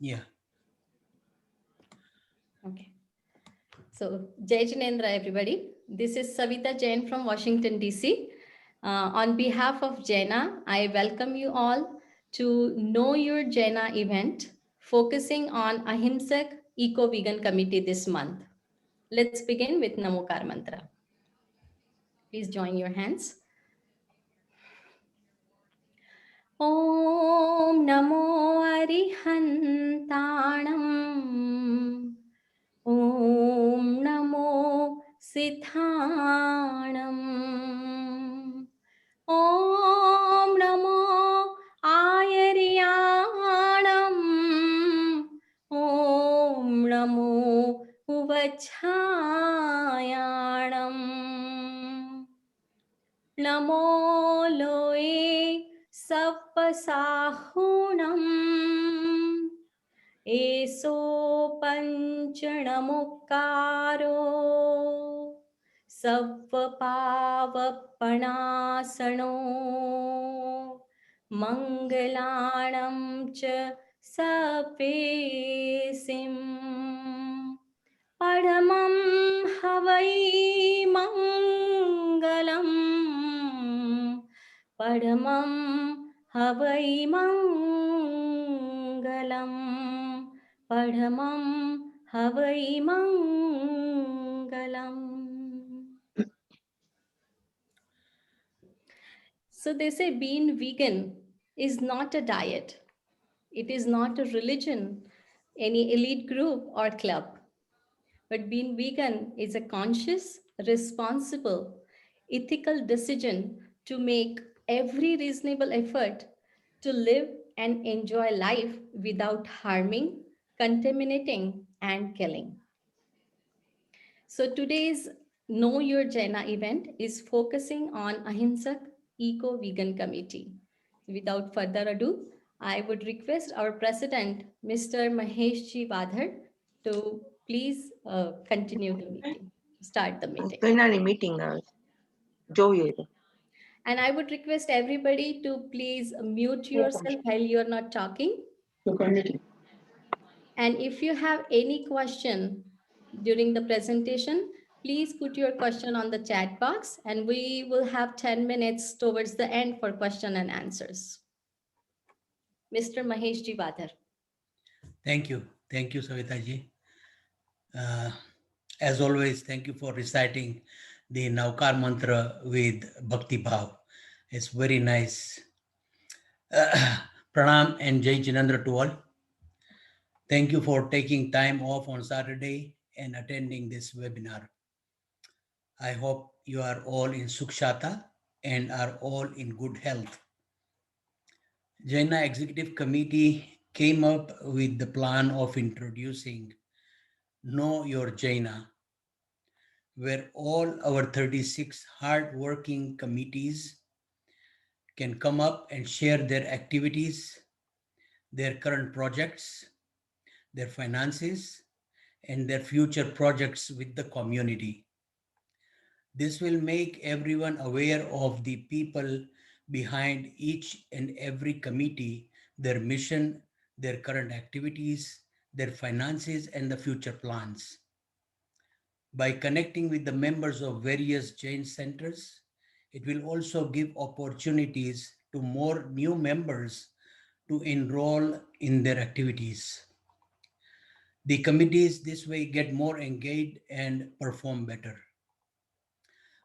Yeah. Okay. So, Jai Jinendra, everybody. This is Savita Jain from Washington, D.C. On behalf of JAINA, I welcome you all to Know Your JAINA event, focusing on Ahimsa Eco-Vegan Committee this month. Let's begin with Namokar Mantra. Please join your hands. Om Namo Arihantanam. Om Namo Sithanam. Om Namo Ayariyanam. Om Namo Uvachayanam. Namo Loe Sappasahunam. Eso Panchanamukaro Sappapavapanasano Mangalanam cha Sapesim Padamam Havai Mangalam Padamam Havai Mangalam Padamam Havai Mangalam. So they say being vegan is not a diet. It is not a religion, any elite group or club. But being vegan is a conscious, responsible, ethical decision to make every reasonable effort to live and enjoy life without harming, contaminating, and killing. So today's Know Your Jaina event is focusing on Ahimsa Eco-Vegan Committee. Without further ado, I would request our president, Mr. Mahesh G. Vadhar, to please continue the meeting, start the meeting. meeting Joey. And I would request everybody to please mute yourself while you're not talking. And if you have any question during the presentation, please put your question on the chat box and we will have 10 minutes towards the end for question and answers. Mr. Mahesh Ji Vadhar. Thank you. Thank you, Savita ji. As always, thank you for reciting the Naukar mantra with Bhakti Bhav. It's very nice. Pranam and Jai Jinendra to all. Thank you for taking time off on Saturday and attending this webinar. I hope you are all in Sukshata and are all in good health. Jaina Executive Committee came up with the plan of introducing Know Your Jaina, where all our 36 hard-working committees can come up and share their activities, their current projects, their finances, and their future projects with the community. This will make everyone aware of the people behind each and every committee, their mission, their current activities, their finances, and the future plans. By connecting with the members of various Jain centers, it will also give opportunities to more new members to enroll in their activities. The committees this way get more engaged and perform better.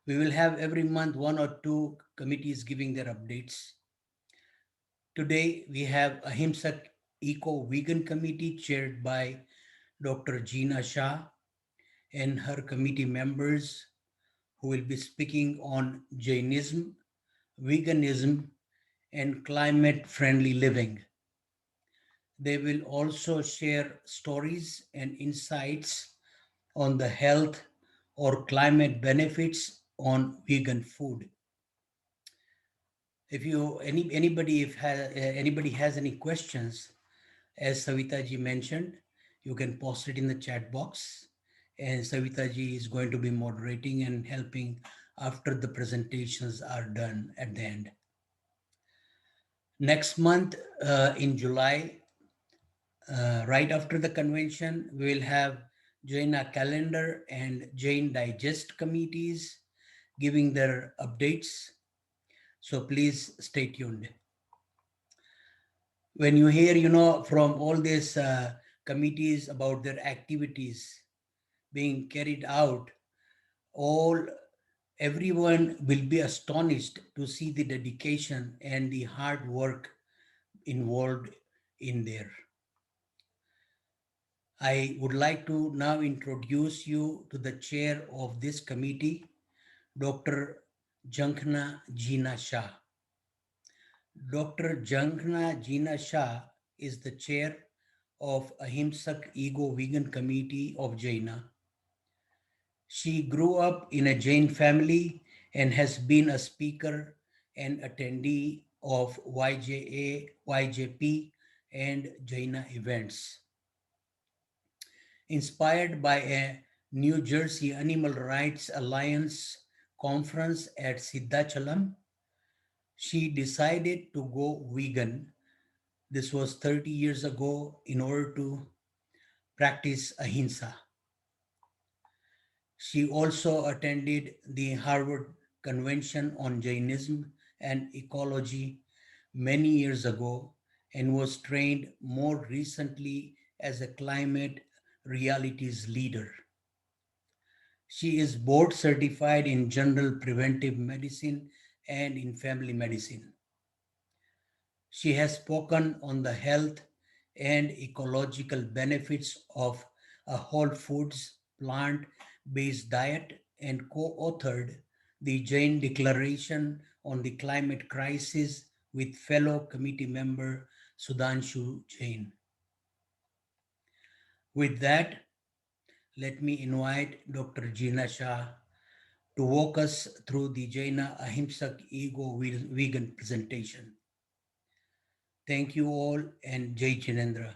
We will have every month one or two committees giving their updates. Today we have Ahimsa Eco-Vegan Committee chaired by Dr. Jeena Shah and her committee members who will be speaking on Jainism, veganism, and climate-friendly living. They will also share stories and insights on the health or climate benefits on vegan food. If anybody has any questions, as Savita ji mentioned, you can post it in the chat box, and Savita ji is going to be moderating and helping after the presentations are done at the end. Next month in July, Right after the convention, we will have JAINA calendar and Jain digest committees giving their updates. So please stay tuned. When you hear, from all these committees about their activities being carried out, all everyone will be astonished to see the dedication and the hard work involved in there. I would like to now introduce you to the chair of this committee, Dr. Jankna Jeena Shah. Dr. Jankna Jeena Shah is the chair of Ahimsa Ego Vegan Committee of Jaina. She grew up in a Jain family and has been a speaker and attendee of YJA, YJP, and Jaina events. Inspired by a New Jersey Animal Rights Alliance conference at Siddhachalam, she decided to go vegan. This was 30 years ago in order to practice ahimsa. She also attended the Harvard Convention on Jainism and Ecology many years ago and was trained more recently as a climate realities leader. She is board certified in general preventive medicine and in family medicine. She has spoken on the health and ecological benefits of a whole foods, plant based diet and co authored the Jain Declaration on the Climate Crisis with fellow committee member Sudhanshu Jain. With that, let me invite Dr. Jeena Shah to walk us through the Jaina Ahimsak Ego Vegan presentation. Thank you all and Jai Chinendra.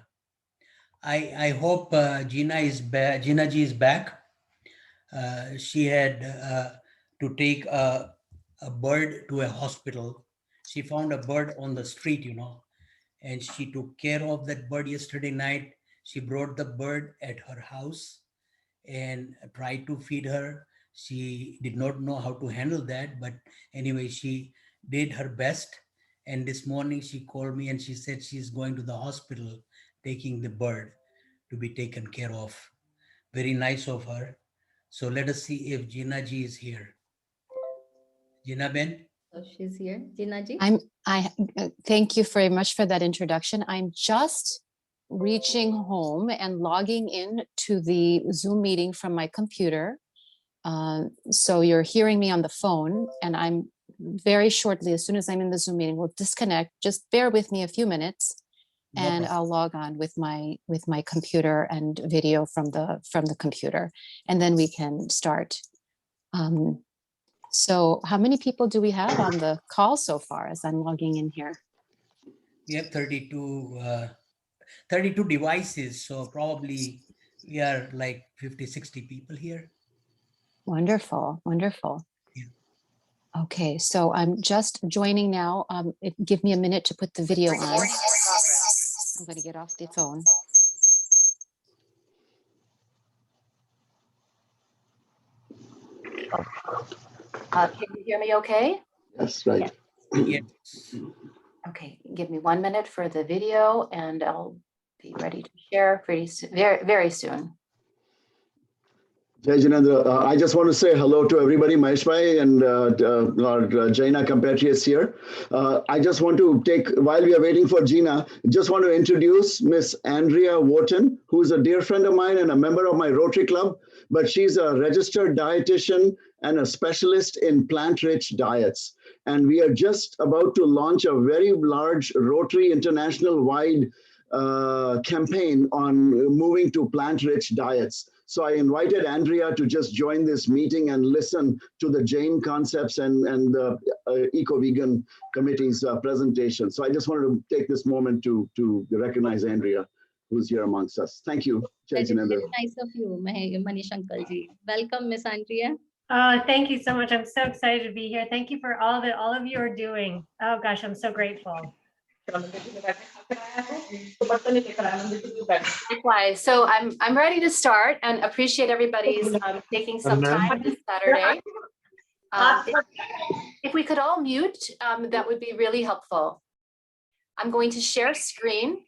I hope Jeena is back. Jeena ji is back. She had to take a bird to a hospital. She found a bird on the street, and she took care of that bird yesterday night. She brought the bird at her house and tried to feed her. She did not know how to handle that, but anyway, she did her best. And this morning she called me and she said she's going to the hospital taking the bird to be taken care of. Very nice of her. So let us see if Jeena ji is here. Jeena Ben? So she's here. Jeena ji? I thank you very much for that introduction. I'm just reaching home and logging in to the Zoom meeting from my computer. So you're hearing me on the phone, and I'm very shortly, as soon as I'm in the Zoom meeting, we'll disconnect. Just bear with me a few minutes, No and problem. I'll log on with my computer and video from the computer, and then we can start. So how many people do we have on the call so far as I'm logging in here? We have 32 devices, so probably we are like 50, 60 people here. Wonderful, wonderful. Yeah. Okay, so I'm just joining now. Give me a minute to put the video on. I'm going to get off the phone. Can you hear me okay? That's right. Yes. Okay, give me 1 minute for the video and I'll be ready to share very, very soon. Jai Jinendra, I just want to say hello to everybody, Mahesh Bhai and our Jaina compatriots here. I just want to while we are waiting for Jeena, just want to introduce Miss Andrea Wharton, who's a dear friend of mine and a member of my Rotary Club, but she's a registered dietitian and a specialist in plant-rich diets. And we are just about to launch a very large Rotary International-wide campaign on moving to plant-rich diets. So I invited Andrea to just join this meeting and listen to the Jain concepts and the Eco-Vegan Committee's presentation. So I just wanted to take this moment to recognize Andrea, who's here amongst us. Thank you, Jai That is Jinendra. very nice of you, Manish Uncle ji. Welcome, Miss Andrea. Thank you so much. I'm so excited to be here. Thank you for all that all of you are doing. Oh gosh, I'm so grateful. Likewise. So I'm ready to start and appreciate everybody's taking some time this Saturday. If we could all mute, that would be really helpful. I'm going to share screen.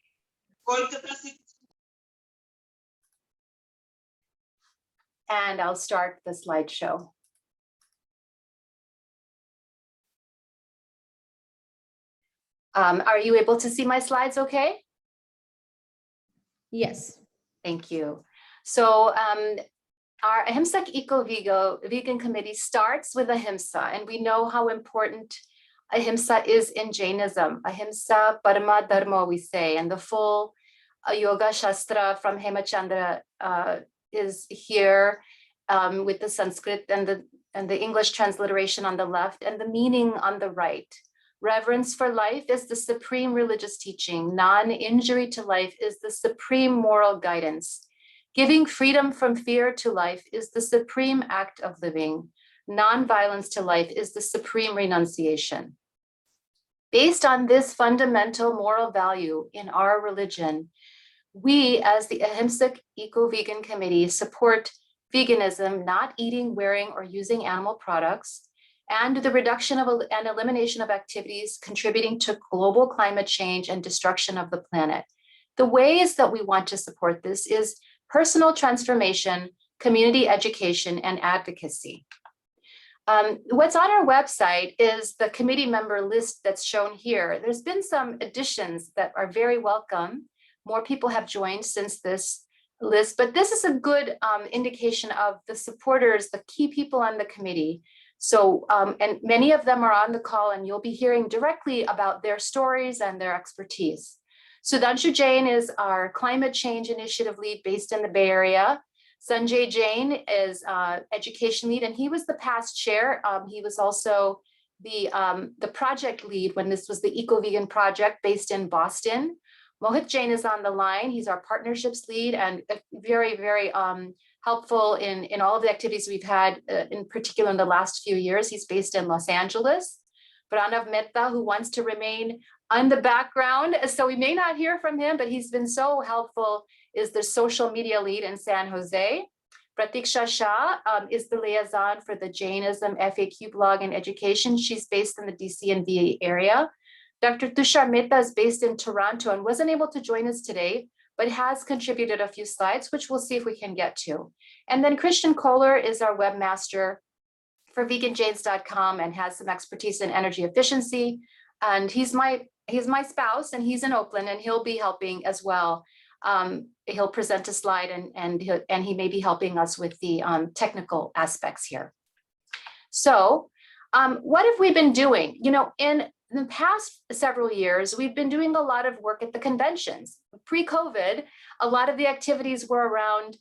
And I'll start the slideshow. Are you able to see my slides okay? Yes. Thank you. So our Ahimsa Eco-Vegan Committee starts with Ahimsa, and we know how important Ahimsa is in Jainism. Ahimsa Parama Dharma, we say, and the full Yoga Shastra from Hemachandra is here with the Sanskrit and the English transliteration on the left and the meaning on the right. Reverence for life is the supreme religious teaching. Non-injury to life is the supreme moral guidance. Giving freedom from fear to life is the supreme act of living. Non-violence to life is the supreme renunciation. Based on this fundamental moral value in our religion, we, as the Ahimsa Eco-Vegan Committee, support veganism, not eating, wearing, or using animal products, and the reduction of and elimination of activities contributing to global climate change and destruction of the planet. The ways that we want to support this is personal transformation, community education, and advocacy. What's on our website is the committee member list that's shown here. There's been some additions that are very welcome. More people have joined since this list, but this is a good indication of the supporters, the key people on the committee. So, and many of them are on the call, and you'll be hearing directly about their stories and their expertise. Sudhanshu Jain is our climate change initiative lead based in the Bay Area. Sanjay Jain is education lead, and he was the past chair. He was also the project lead when this was the Eco-Vegan project based in Boston. Mohit Jain is on the line. He's our partnerships lead and very, very helpful in all of the activities we've had, in particular in the last few years. He's based in Los Angeles. Pranav Mehta, who wants to remain on the background, so we may not hear from him, but he's been so helpful, is the social media lead in San Jose. Pratiksha Shah is the liaison for the Jainism FAQ blog and education. She's based in the DC and VA area. Dr. Tushar Mehta is based in Toronto and wasn't able to join us today, but has contributed a few slides, which we'll see if we can get to. And then Christian Kohler is our webmaster for veganjains.com and has some expertise in energy efficiency. And he's my spouse, and he's in Oakland, and he'll be helping as well. He'll present a slide, and he may be helping us with the technical aspects here. So what have we been doing? You know, in the past several years, we've been doing a lot of work at the conventions. Pre-COVID, a lot of the activities were around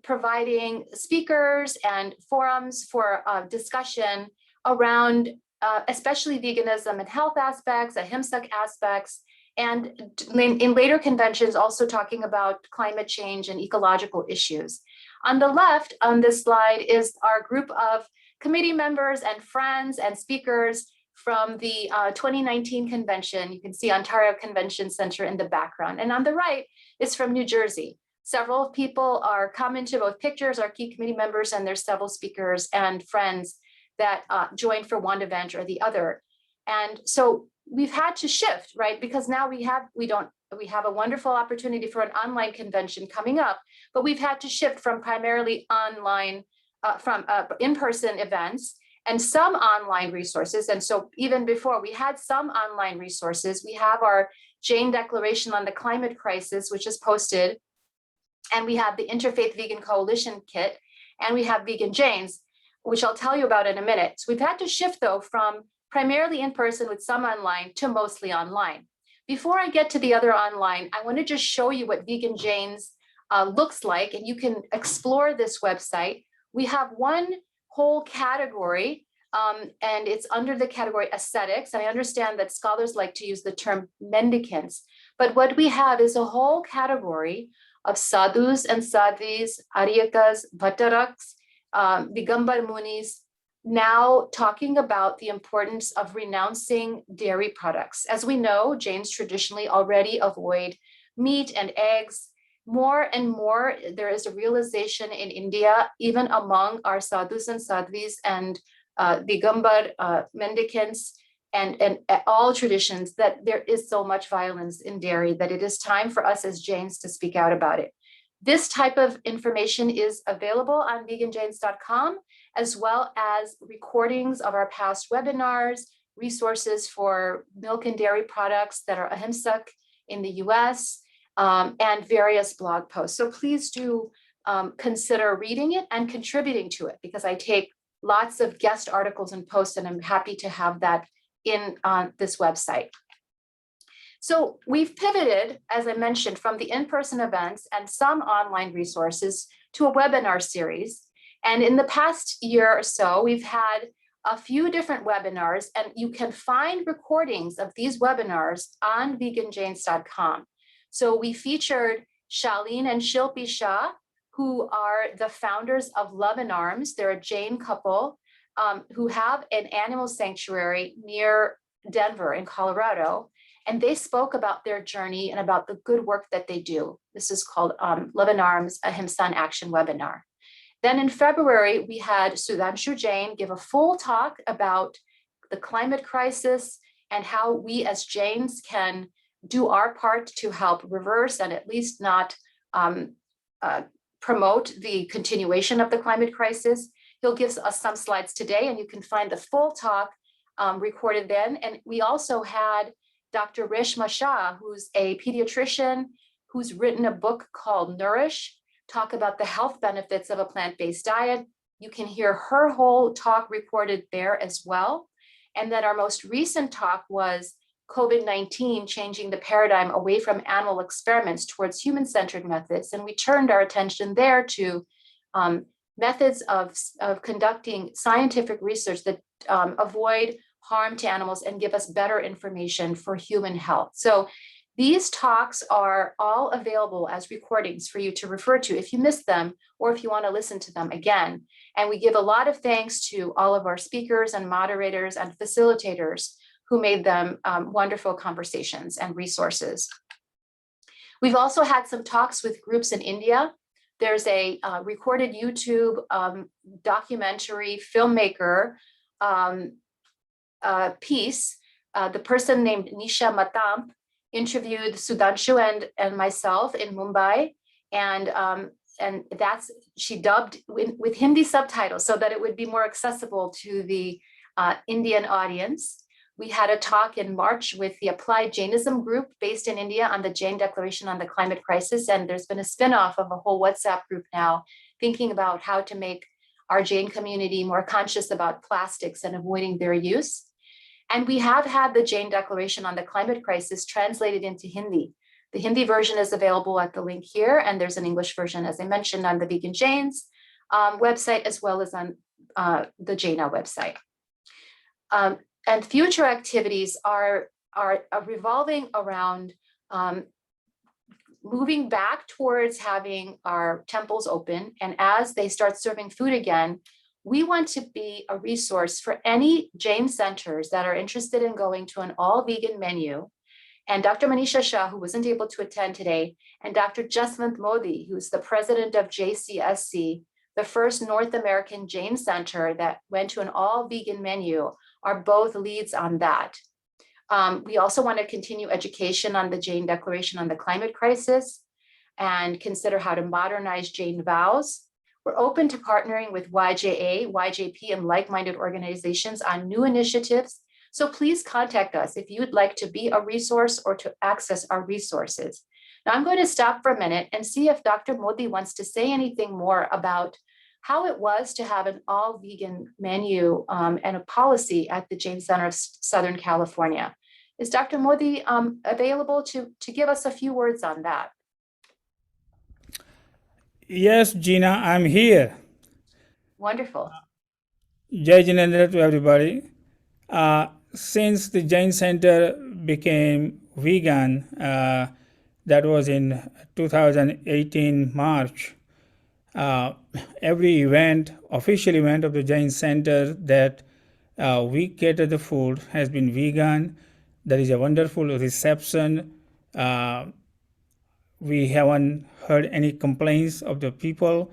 providing speakers and forums for discussion around especially veganism and health aspects, ahimsa aspects, and in later conventions also talking about climate change and ecological issues. On the left on this slide is our group of committee members and friends and speakers from the 2019 convention. You can see Ontario Convention Center in the background. And on the right is from New Jersey. Several people are coming to both pictures, our key committee members, and there's several speakers and friends that joined for one event or the other. And so we've had to shift, right? Because now we have a wonderful opportunity for an online convention coming up, but we've had to shift from primarily online, from in-person events and some online resources. And so even before we had some online resources, we have our Jain Declaration on the Climate Crisis, which is posted, and we have the Interfaith Vegan Coalition Kit, and we have Vegan Jains, which I'll tell you about in a minute. So we've had to shift though from primarily in person with some online to mostly online. Before I get to the other online, I want to just show you what Vegan Jains looks like, and you can explore this website. We have one whole category, and it's under the category aesthetics. And I understand that scholars like to use the term mendicants, but what we have is a whole category of sadhus and sadhvis, aryakas, bhattaraks, Digambar Munis, now talking about the importance of renouncing dairy products. As we know, Jains traditionally already avoid meat and eggs. More and more, there is a realization in India, even among our sadhus and sadhvis and Digambar mendicants and all traditions, that there is so much violence in dairy that it is time for us as Jains to speak out about it. This type of information is available on veganjains.com, as well as recordings of our past webinars, resources for milk and dairy products that are Ahimsa in the US, and various blog posts. So please do consider reading it and contributing to it, because I take lots of guest articles and posts, and I'm happy to have that in this website. So we've pivoted, as I mentioned, from the in-person events and some online resources to a webinar series. And in the past year or so, we've had a few different webinars, and you can find recordings of these webinars on veganjains.com. So we featured Shaleen and Shilpi Shah, who are the founders of Love in Arms. They're a Jain couple who have an animal sanctuary near Denver in Colorado. And they spoke about their journey and about the good work that they do. This is called Love in Arms, Ahimsa in Action webinar. Then in February, we had Sudhanshu Jain give a full talk about the climate crisis and how we as Jains can do our part to help reverse and at least not promote the continuation of the climate crisis. He'll give us some slides today, and you can find the full talk recorded then. And we also had Dr. Reshma Shah, who's a pediatrician who's written a book called Nourish, talk about the health benefits of a plant-based diet. You can hear her whole talk recorded there as well. And then our most recent talk was COVID-19 changing the paradigm away from animal experiments towards human-centered methods. And we turned our attention there to methods of conducting scientific research that avoid harm to animals and give us better information for human health. So these talks are all available as recordings for you to refer to if you missed them or if you want to listen to them again. And we give a lot of thanks to all of our speakers and moderators and facilitators who made them wonderful conversations and resources. We've also had some talks with groups in India. There's a recorded YouTube documentary filmmaker piece. The person named Nisha Matamp interviewed Sudhanshu and myself in Mumbai, and that's, she dubbed with Hindi subtitles so that it would be more accessible to the Indian audience. We had a talk in March with the Applied Jainism group based in India on the Jain Declaration on the Climate Crisis, and there's been a spin-off of a whole WhatsApp group now thinking about how to make our Jain community more conscious about plastics and avoiding their use. And we have had the Jain Declaration on the Climate Crisis translated into Hindi. The Hindi version is available at the link here, and there's an English version, as I mentioned, on the Vegan Jains website, as well as on the JAINA website. And future activities are revolving around moving back towards having our temples open. And as they start serving food again, we want to be a resource for any Jain centers that are interested in going to an all-vegan menu. And Dr. Manisha Shah, who wasn't able to attend today, and Dr. Jaswant Modi, who's the president of JCSC, the first North American Jain center that went to an all-vegan menu, are both leads on that. We also want to continue education on the Jain Declaration on the Climate Crisis and consider how to modernize Jain vows. We're open to partnering with YJA, YJP, and like-minded organizations on new initiatives. So please contact us if you would like to be a resource or to access our resources. Now I'm going to stop for a minute and see if Dr. Modi wants to say anything more about how it was to have an all-vegan menu and a policy at the Jain Center of Southern California. Is Dr. Modi available to give us a few words on that? Yes, Gina, I'm here. Wonderful. Jai Jinendra to everybody. Since the Jain Center became vegan, that was in 2018 March, every event, official event of the Jain Center that we cater the food has been vegan. There is a wonderful reception. we haven't heard any complaints of the people.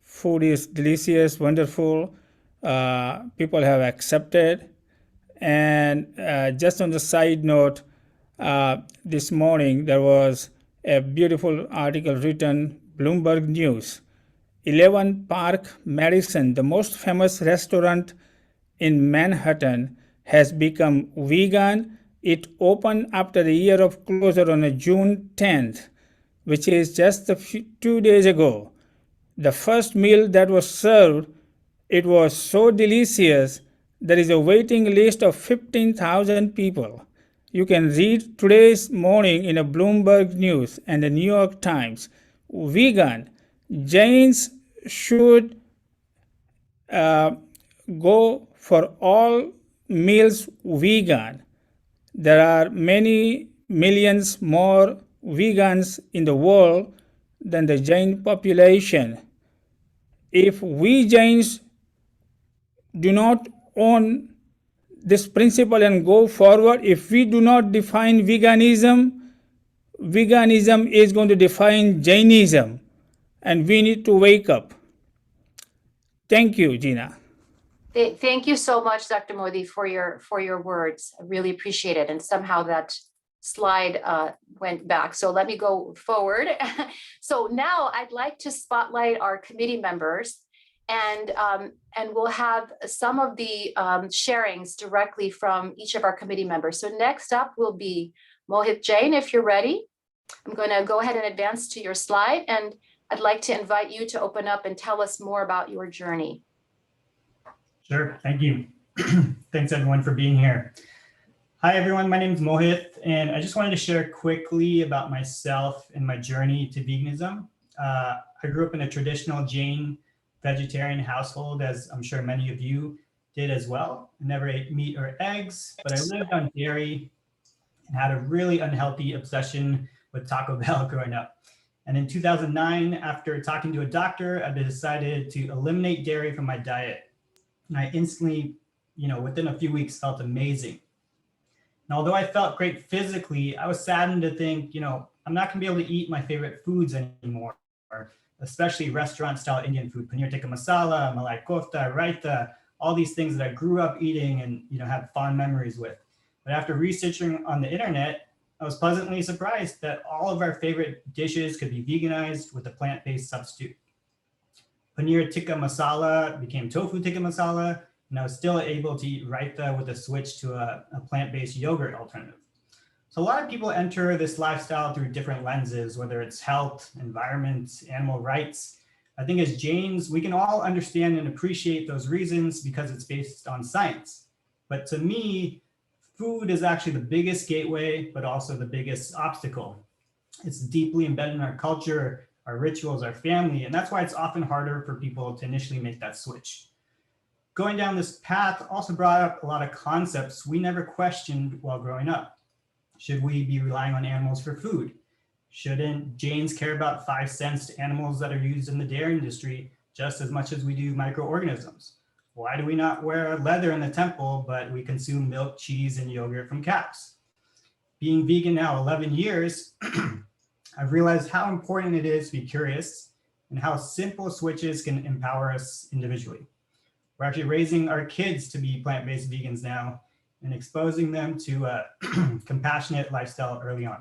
Food is delicious, wonderful. People have accepted. And just on the side note, this morning there was a beautiful article written, Bloomberg News. 11 Park Madison, the most famous restaurant in Manhattan, has become vegan. It opened after a year of closure on June 10th, which is just 2 days ago. The first meal that was served, it was so delicious. There is a waiting list of 15,000 people. You can read today's morning in a Bloomberg News and the New York Times. Vegan. Jains should go for all meals vegan. There are many millions more vegans in the world than the Jain population. If we Jains do not own this principle and go forward, if we do not define veganism, veganism is going to define Jainism, and we need to wake up. Thank you, Gina. Thank you so much, Dr. Modi, for your words. I really appreciate it. And somehow that slide went back. So let me go forward. So now I'd like to spotlight our committee members, and we'll have some of the sharings directly from each of our committee members. So next up will be Mohit Jain, if you're ready. I'm going to go ahead and advance to your slide, and I'd like to invite you to open up and tell us more about your journey. Sure, thank you. Thanks everyone for being here. Hi everyone, my name is Mohit, and I just wanted to share quickly about myself and my journey to veganism. I grew up in a traditional Jain vegetarian household, as I'm sure many of you did as well. I never ate meat or eggs, but I lived on dairy and had a really unhealthy obsession with Taco Bell growing up. And in 2009, after talking to a doctor, I decided to eliminate dairy from my diet. And I instantly, within a few weeks, felt amazing. And although I felt great physically, I was saddened to think, I'm not gonna be able to eat my favorite foods anymore, especially restaurant-style Indian food, paneer tikka masala, malai kofta, raita, all these things that I grew up eating and have fond memories with. But after researching on the internet, I was pleasantly surprised that all of our favorite dishes could be veganized with a plant-based substitute. Paneer tikka masala became tofu tikka masala, and I was still able to eat raita with a switch to a plant-based yogurt alternative. So a lot of people enter this lifestyle through different lenses, whether it's health, environment, animal rights. I think as Jains, we can all understand and appreciate those reasons because it's based on science. But to me, food is actually the biggest gateway, but also the biggest obstacle. It's deeply embedded in our culture, our rituals, our family, and that's why it's often harder for people to initially make that switch. Going down this path also brought up a lot of concepts we never questioned while growing up. Should we be relying on animals for food? Shouldn't Jains care about 5 cents to animals that are used in the dairy industry just as much as we do microorganisms? Why do we not wear leather in the temple, but we consume milk, cheese, and yogurt from cows? Being vegan now 11 years, I've realized how important it is to be curious and how simple switches can empower us individually. We're actually raising our kids to be plant-based vegans now and exposing them to a compassionate lifestyle early on.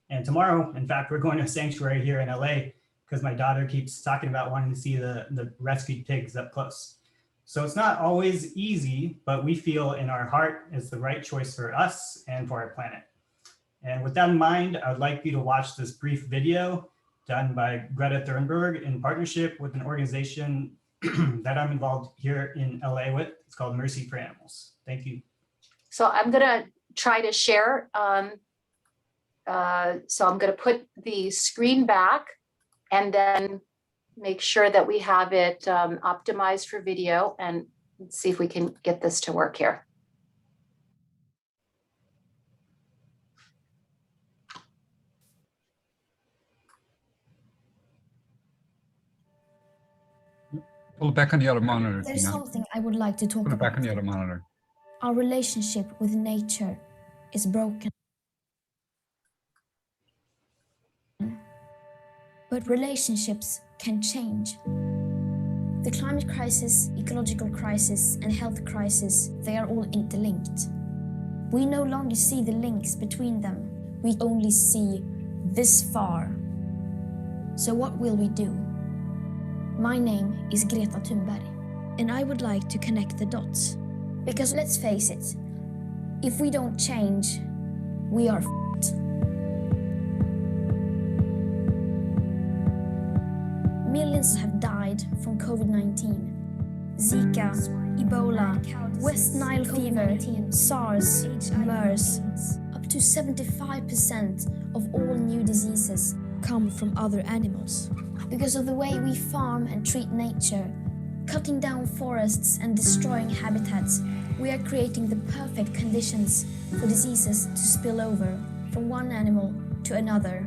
And tomorrow, in fact, we're going to a sanctuary here in LA because my daughter keeps talking about wanting to see the rescued pigs up close. So it's not always easy, but we feel in our heart it's the right choice for us and for our planet. And with that in mind, I would like you to watch this brief video done by Greta Thunberg in partnership with an organization that I'm involved here in LA with. It's called Mercy for Animals. Thank you. So I'm gonna try to share. So I'm gonna put the screen back and then make sure that we have it optimized for video, and let's see if we can get this to work here. Pull it back on the other monitor. There's Tina. something I would like to talk Put it back about. on the other monitor. Our relationship with nature is broken. But relationships can change. The climate crisis, ecological crisis, and health crisis, they are all interlinked. We no longer see the links between them. We only see this far. So what will we do? My name is Greta Thunberg, and I would like to connect the dots. Because let's face it, if we don't change, we are f***ed. Millions have died from COVID-19. Zika, Ebola, West Nile fever, SARS, MERS. Up to 75% of all new diseases come from other animals. Because of the way we farm and treat nature, cutting down forests and destroying habitats, we are creating the perfect conditions for diseases to spill over from one animal to another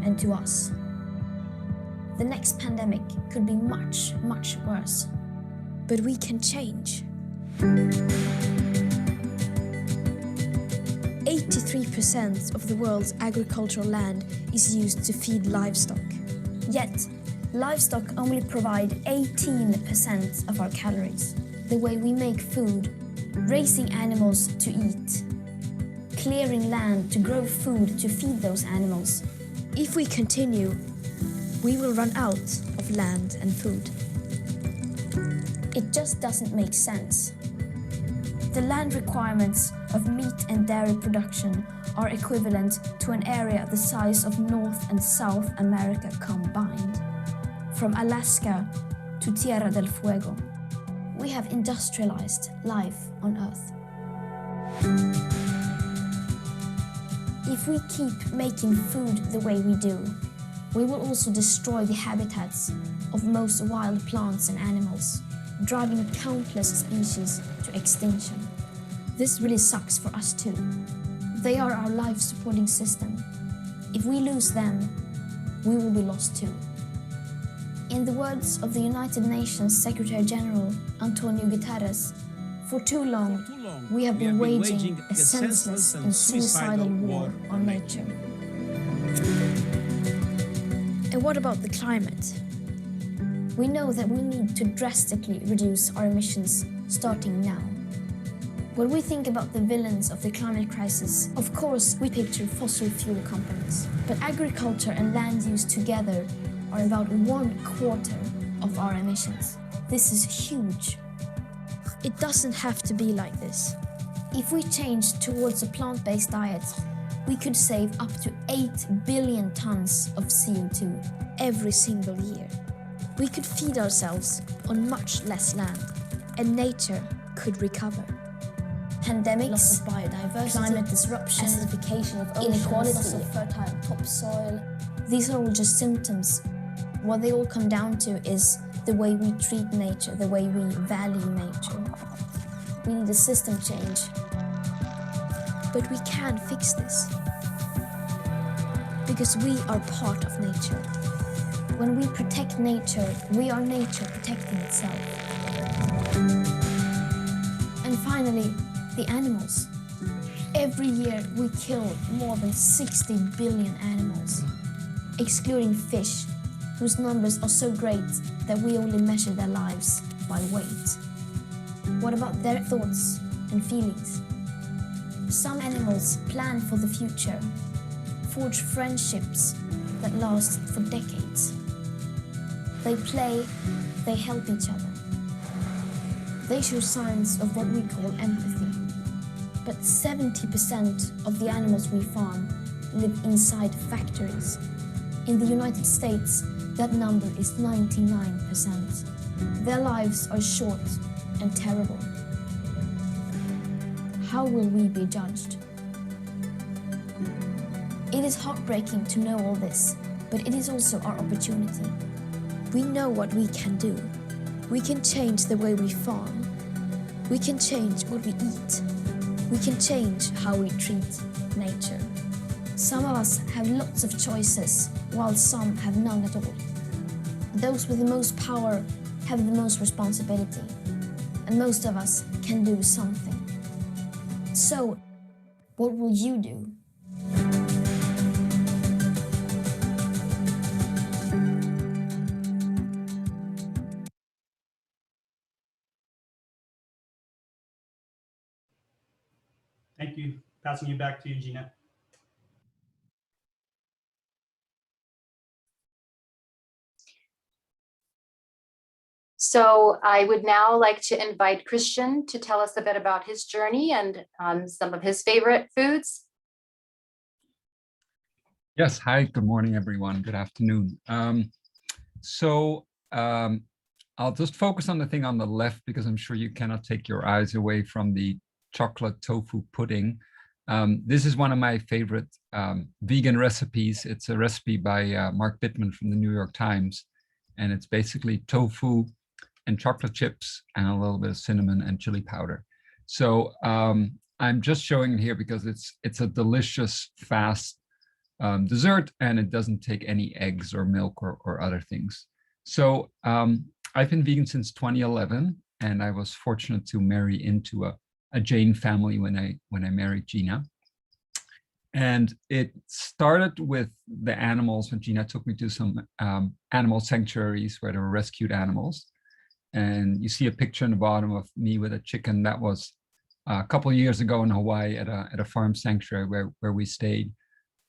and to us. The next pandemic could be much, much worse. But we can change. 83% of the world's agricultural land is used to feed livestock. Yet, livestock only provide 18% of our calories. The way we make food, raising animals to eat, clearing land to grow food to feed those animals. If we continue, we will run out of land and food. It just doesn't make sense. The land requirements of meat and dairy production are equivalent to an area the size of North and South America combined, from Alaska to Tierra del Fuego. We have industrialized life on Earth. If we keep making food the way we do, we will also destroy the habitats of most wild plants and animals, driving countless species to extinction. This really sucks for us too. They are our life-supporting system. If we lose them, we will be lost too. In the words of the United Nations Secretary General Antonio Guterres, for too long, we have been waging a senseless and suicidal war on nature. And what about the climate? We know that we need to drastically reduce our emissions starting now. When we think about the villains of the climate crisis, of course we picture fossil fuel companies. But agriculture and land use together are about 1/4 of our emissions. This is huge. It doesn't have to be like this. If we change towards a plant-based diet, we could save up to 8 billion tons of CO2 every single year. We could feed ourselves on much less land, and nature could recover. Pandemics, loss of biodiversity, climate disruption, acidification of oceans, inequality, loss of fertile topsoil. These are all just symptoms. What they all come down to is the way we treat nature, the way we value nature. We need a system change. But we can fix this. Because we are part of nature. When we protect nature, we are nature protecting itself. And finally, the animals. Every year we kill more than 60 billion animals, excluding fish, whose numbers are so great that we only measure their lives by weight. What about their thoughts and feelings? Some animals plan for the future, forge friendships that last for decades. They play, they help each other. They show signs of what we call empathy. But 70% of the animals we farm live inside factories. In the United States, that number is 99%. Their lives are short and terrible. How will we be judged? It is heartbreaking to know all this, but it is also our opportunity. We know what we can do. We can change the way we farm. We can change what we eat. We can change how we treat nature. Some of us have lots of choices, while some have none at all. Those with the most power have the most responsibility, and most of us can do something. So, what will you do? Thank you. Passing you back to you, Gina. So I would now like to invite Christian to tell us a bit about his journey and some of his favorite foods. Yes, hi, good morning, everyone. Good afternoon. I'll just focus on the thing on the left because I'm sure you cannot take your eyes away from the chocolate tofu pudding. This is one of my favorite vegan recipes. It's a recipe by Mark Bittman from the New York Times. And it's basically tofu and chocolate chips and a little bit of cinnamon and chili powder. So I'm just showing it here because it's a delicious, fast dessert, and it doesn't take any eggs or milk or other things. So I've been vegan since 2011, and I was fortunate to marry into a Jain family when I married Gina. And it started with the animals when Gina took me to some animal sanctuaries where there were rescued animals. And you see a picture in the bottom of me with a chicken. That was a couple of years ago in Hawaii at a farm sanctuary where we stayed.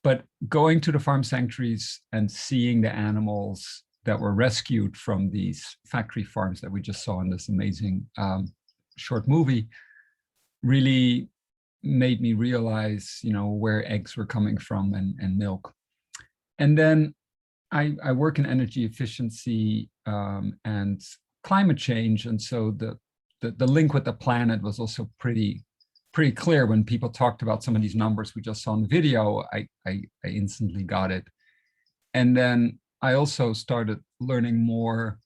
But going to the farm sanctuaries and seeing the animals that were rescued from these factory farms that we just saw in this amazing short movie really made me realize, where eggs were coming from and milk. And then I work in energy efficiency and climate change. And so the link with the planet was also pretty clear when people talked about some of these numbers we just saw in the video. I instantly got it. And then I also started learning more,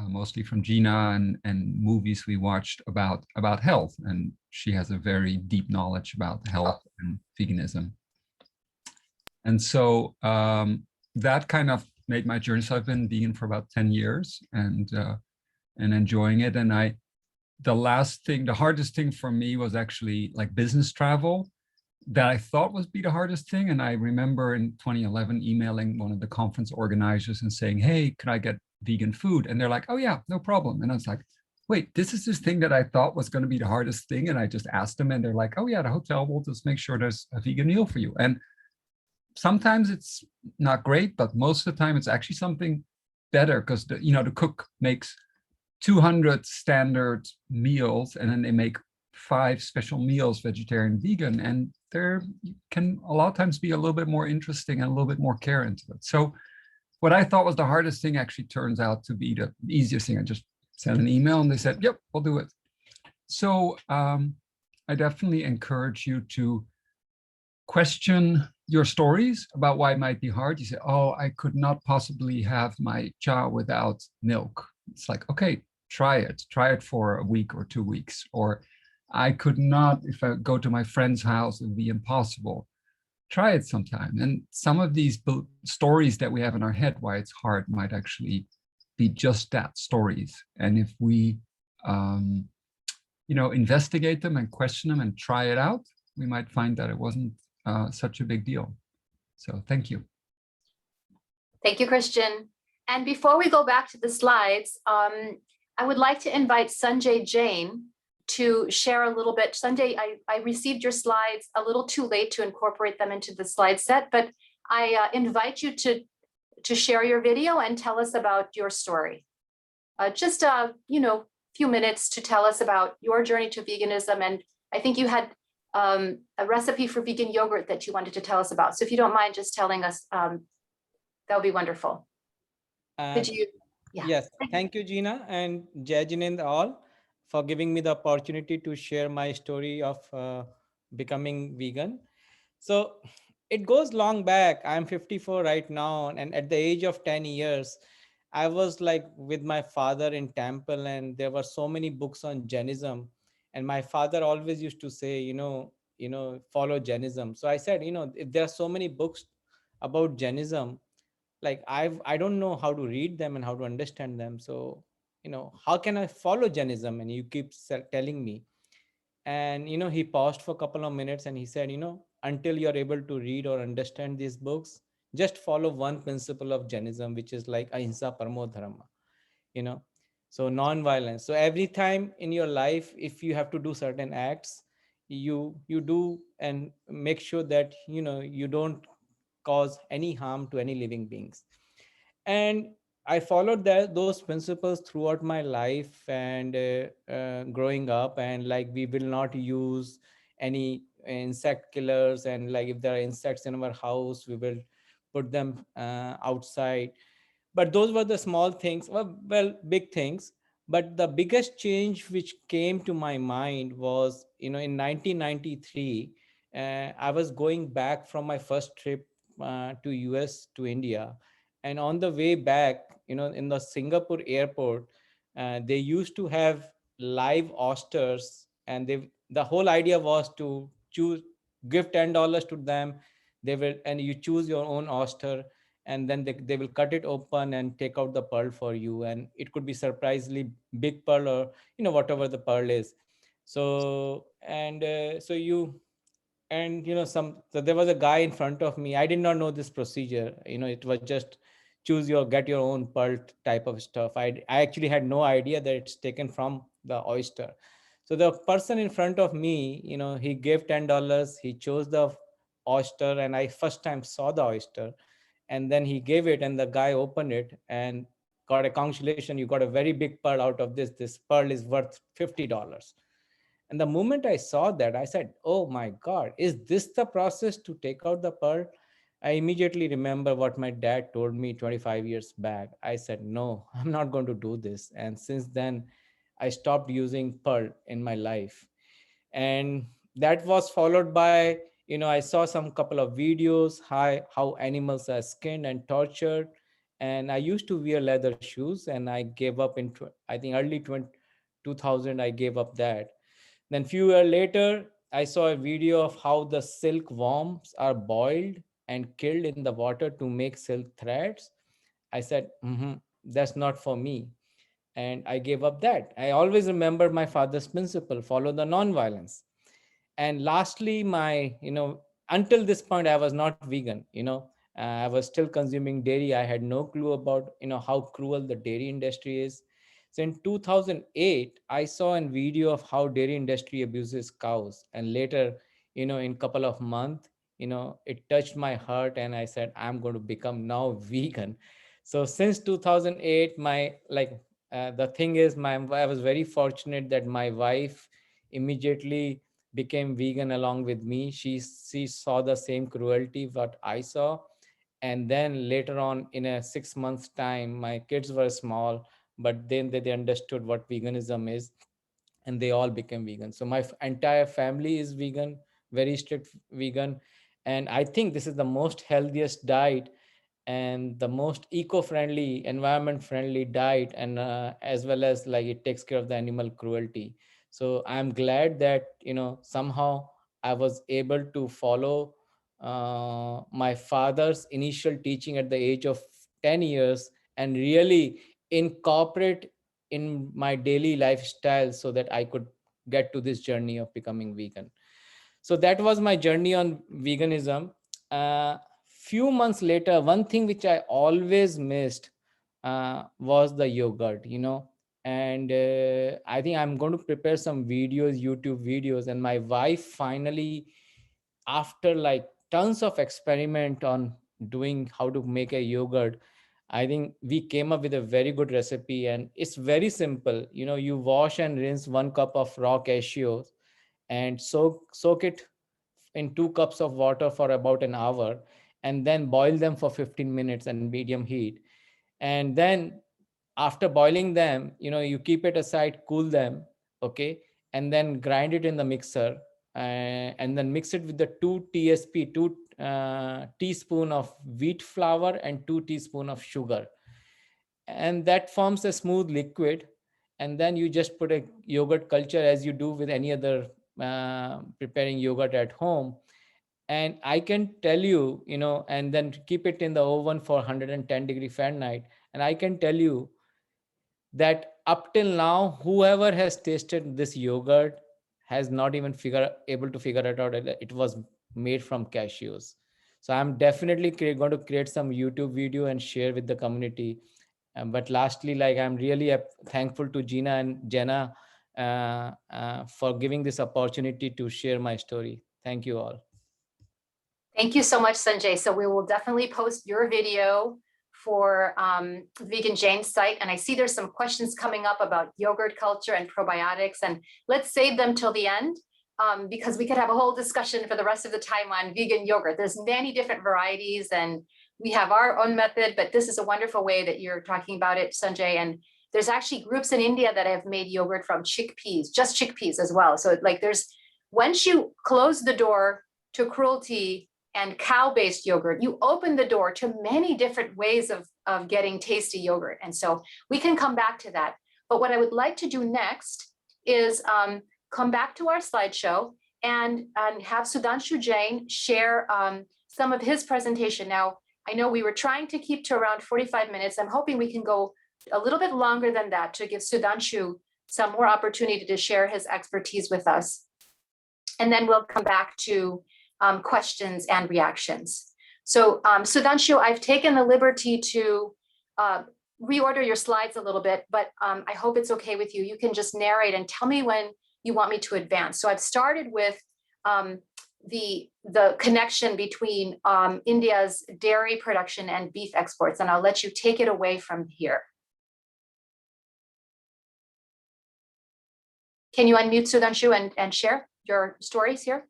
mostly from Gina and movies we watched about health. And she has a very deep knowledge about health and veganism. And so that kind of made my journey. So I've been vegan for about 10 years and enjoying it. And the hardest thing for me was actually like business travel that I thought would be the hardest thing. And I remember in 2011 emailing one of the conference organizers and saying, hey, could I get vegan food? And they're like, oh yeah, no problem. And I was like, wait, this is this thing that I thought was going to be the hardest thing. And I just asked them and they're like, oh yeah, the hotel will just make sure there's a vegan meal for you. And sometimes it's not great, but most of the time it's actually something better because the cook makes 200 standard meals and then they make 5 special meals, vegetarian, vegan, and there can a lot of times be a little bit more interesting and a little bit more care into it. So what I thought was the hardest thing actually turns out to be the easiest thing. I just sent an email and they said, yep, we'll do it. So I definitely encourage you to question your stories about why it might be hard. You say, oh, I could not possibly have my cha without milk. It's like, okay, try it for a week or 2 weeks. Or I could not, if I go to my friend's house, it would be impossible. Try it sometime. And some of these stories that we have in our head, why it's hard, might actually be just that, stories. And if we, investigate them and question them and try it out, we might find that it wasn't such a big deal. So thank you. Thank you, Christian. And before we go back to the slides, I would like to invite Sanjay Jain to share a little bit. Sanjay, I received your slides a little too late to incorporate them into the slide set, but I invite you to share your video and tell us about your story. Just a few minutes to tell us about your journey to veganism. And I think you had a recipe for vegan yogurt that you wanted to tell us about. So if you don't mind just telling us, that would be wonderful. Could you? Yeah. Yes, thank you, Gina, and Jai Jinendra all for giving me the opportunity to share my story of becoming vegan. So it goes long back. I'm 54 right now, and at the age of 10 years, I was like with my father in temple, and there were so many books on Jainism, and my father always used to say, follow Jainism. So I said, if there are so many books about Jainism, like I don't know how to read them and how to understand them. So, how can I follow Jainism? And you keep telling me. And, he paused for a couple of minutes and he said, until you're able to read or understand these books, just follow one principle of Jainism, which is like Ahimsa Paramo Dharma, so non-violence. So every time in your life, if you have to do certain acts, you do and make sure that you don't cause any harm to any living beings. And I followed those principles throughout my life and growing up. And like, we will not use any insect killers, and like if there are insects in our house, we will put them outside. But those were the small things, well, big things. But the biggest change which came to my mind was, in 1993, I was going back from my first trip to US to India. And on the way back, in the Singapore airport, they used to have live oysters. And the whole idea was to give $10 to them. They will, and you choose your own oyster, and then they will cut it open and take out the pearl for you. And it could be surprisingly big pearl, or whatever the pearl is. So and so you and so there was a guy in front of me. I did not know this procedure. It was just choose your get your own pearl type of stuff. I actually had no idea that it's taken from the oyster. So the person in front of me, he gave $10. He chose the oyster, and I first time saw the oyster. And then he gave it, and the guy opened it and got a consolation. You got a very big pearl out of this. This pearl is worth $50. And the moment I saw that, I said, oh my God, is this the process to take out the pearl? I immediately remember what my dad told me 25 years back. I said, no, I'm not going to do this. And since then, I stopped using pearl in my life. And that was followed by, I saw some couple of videos, how animals are skinned and tortured. And I used to wear leather shoes, and I gave up in, I think, early 2000, I gave up that. Then few years later, I saw a video of how the silk worms are boiled and killed in the water to make silk threads. I said, that's not for me. And I gave up that. I always remember my father's principle, follow the non-violence. And lastly, until this point, I was not vegan. I was still consuming dairy. I had no clue about how cruel the dairy industry is. So in 2008, I saw a video of how dairy industry abuses cows. And later, in couple of months, it touched my heart, and I said, I'm going to become now vegan. So since 2008, the thing is, I was very fortunate that my wife immediately became vegan along with me. She saw the same cruelty what I saw. And then later on, in a 6 months time, my kids were small, but then they understood what veganism is, and they all became vegan. So my entire family is vegan, very strict vegan. And I think this is the most healthiest diet and the most eco-friendly, environment-friendly diet, and as well as, like, it takes care of the animal cruelty. So I'm glad that somehow I was able to follow my father's initial teaching at the age of 10 years and really incorporate in my daily lifestyle so that I could get to this journey of becoming vegan. So that was my journey on veganism. Few months later, one thing which I always missed was the yogurt, and I think I'm going to prepare some videos, YouTube videos. And my wife finally, after like tons of experiment on doing how to make a yogurt, I think we came up with a very good recipe. And it's very simple. You wash and rinse 1 cup of raw cashews and soak it in 2 cups of water for about an hour, and then boil them for 15 minutes at medium heat. And then after boiling them, you keep it aside, cool them, okay, and then grind it in the mixer, and then mix it with the 2 teaspoon of wheat flour and 2 teaspoon of sugar, and that forms a smooth liquid. And then you just put a yogurt culture as you do with any other preparing yogurt at home. And I can tell you, and then keep it in the oven for 110 degree Fahrenheit. And I can tell you that up till now, whoever has tasted this yogurt has not even able to figure it out that it was made from cashews. So I'm definitely going to create some YouTube video and share with the community. But lastly, like, I'm really thankful to Gina and Jenna for giving this opportunity to share my story. Thank you all. Thank you so much, Sanjay. So we will definitely post your video for Vegan Jain site. And I see there's some questions coming up about yogurt culture and probiotics, and let's save them till the end because we could have a whole discussion for the rest of the time on vegan yogurt. There's many different varieties and we have our own method, but this is a wonderful way that you're talking about it, Sanjay. And there's actually groups in India that have made yogurt from chickpeas, just chickpeas as well. So like once you close the door to cruelty and cow-based yogurt, you open the door to many different ways of getting tasty yogurt. And so we can come back to that. But what I would like to do next is come back to our slideshow and have Sudhanshu Jain share some of his presentation. Now, I know we were trying to keep to around 45 minutes. I'm hoping we can go a little bit longer than that to give Sudhanshu some more opportunity to share his expertise with us. And then we'll come back to questions and reactions. So Sudhanshu, I've taken the liberty to reorder your slides a little bit, but I hope it's okay with you. You can just narrate and tell me when you want me to advance. So I've started with the connection between India's dairy production and beef exports, and I'll let you take it away from here. Can you unmute Sudhanshu and share your stories here?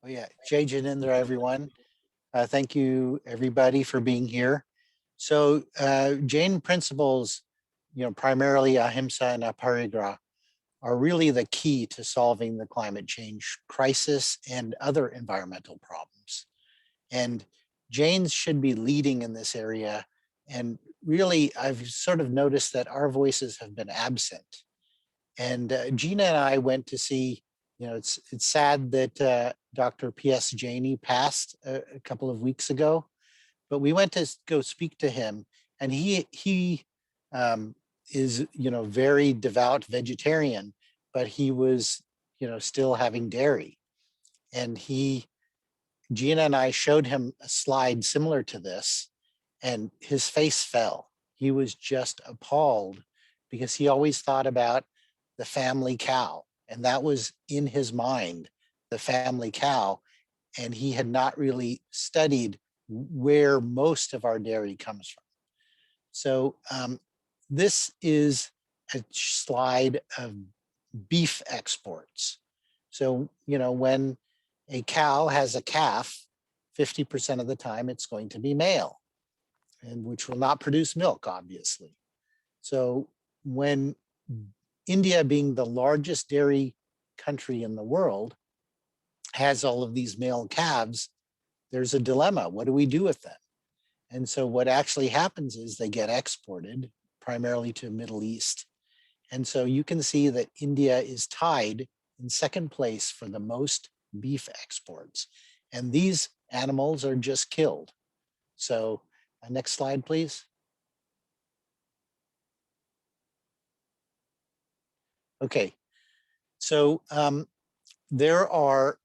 Oh yeah, Jai Janindra, everyone. Thank you everybody for being here. So Jain principles, primarily Ahimsa and Aparigraha, are really the key to solving the climate change crisis and other environmental problems. And Jains should be leading in this area. And really, I've sort of noticed that our voices have been absent. And Gina and I went to see, it's sad that Dr. P.S. Jaini passed a couple of weeks ago, but we went to go speak to him, and he is, very devout vegetarian, but he was, still having dairy. And Gina and I showed him a slide similar to this, and his face fell. He was just appalled because he always thought about the family cow, and that was in his mind, the family cow, and he had not really studied where most of our dairy comes from. So this is a slide of beef exports. So, when a cow has a calf, 50% of the time it's going to be male, and which will not produce milk, obviously. So when India, being the largest dairy country in the world, has all of these male calves, there's a dilemma. What do we do with them? And so what actually happens is they get exported primarily to the Middle East. And so you can see that India is tied in second place for the most beef exports. And these animals are just killed. So next slide, please. Okay, so there are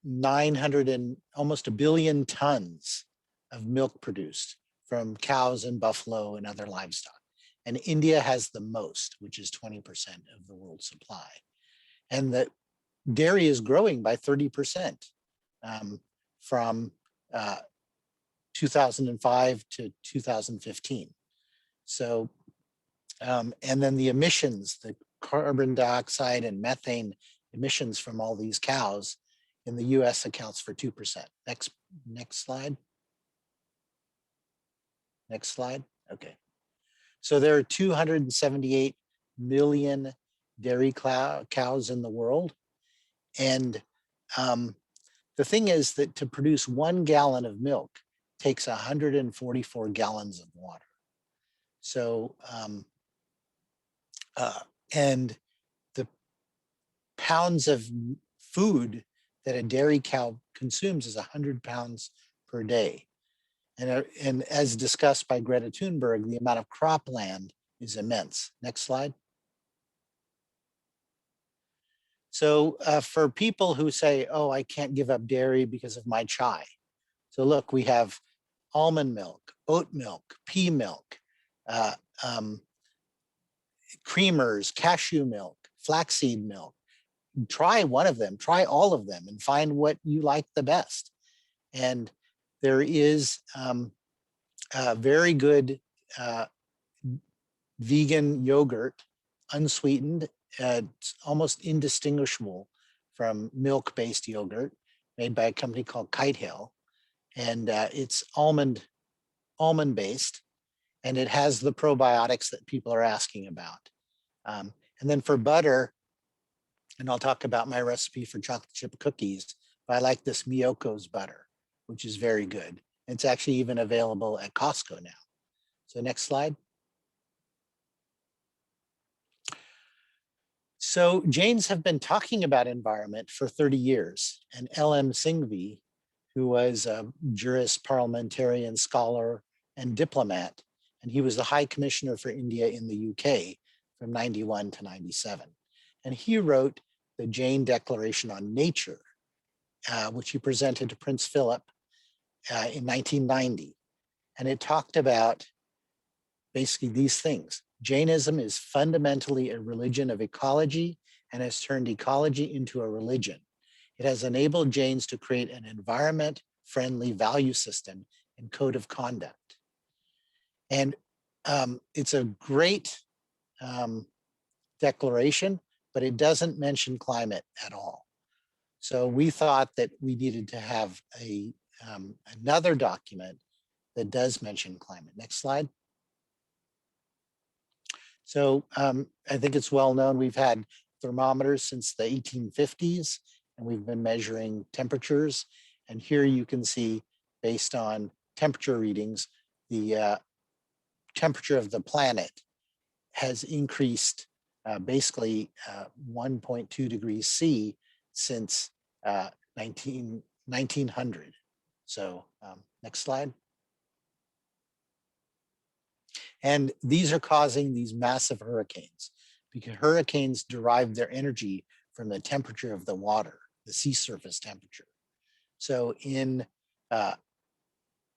900 and almost 1 billion tons of milk produced from cows and buffalo and other livestock. And India has the most, which is 20% of the world's supply. And the dairy is growing by 30% from 2005 to 2015. So, and then the emissions, the carbon dioxide and methane emissions from all these cows in the US accounts for 2%. Next slide. Next slide. Okay. So there are 278 million dairy cows in the world. And the thing is that to produce 1 gallon of milk takes 144 gallons of water. So, and the pounds of food that a dairy cow consumes is 100 pounds per day. And as discussed by Greta Thunberg, the amount of cropland is immense. Next slide. So for people who say, oh, I can't give up dairy because of my chai. So look, we have almond milk, oat milk, pea milk, creamers, cashew milk, flaxseed milk. Try one of them, try all of them, and find what you like the best. And there is a very good vegan yogurt, unsweetened. It's almost indistinguishable from milk-based yogurt made by a company called Kite Hill. And it's almond-based, and it has the probiotics that people are asking about. And then for butter, and I'll talk about my recipe for chocolate chip cookies, but I like this Miyoko's butter, which is very good. It's actually even available at Costco now. So next slide. So Jains have been talking about environment for 30 years, and L.M. Singhvi, who was a jurist, parliamentarian, scholar, and diplomat, and he was the High Commissioner for India in the UK from 91 to 97. And he wrote the Jain Declaration on Nature, which he presented to Prince Philip in 1990. And it talked about basically these things. Jainism is fundamentally a religion of ecology and has turned ecology into a religion. It has enabled Jains to create an environment-friendly value system and code of conduct. And it's a great declaration, but it doesn't mention climate at all. So we thought that we needed to have another document that does mention climate. Next slide. So I think it's well known, we've had thermometers since the 1850s, and we've been measuring temperatures. And here you can see, based on temperature readings, the temperature of the planet has increased basically 1.2 degrees C since 1900. So next slide. And these are causing these massive hurricanes, because hurricanes derive their energy from the temperature of the water, the sea surface temperature. So in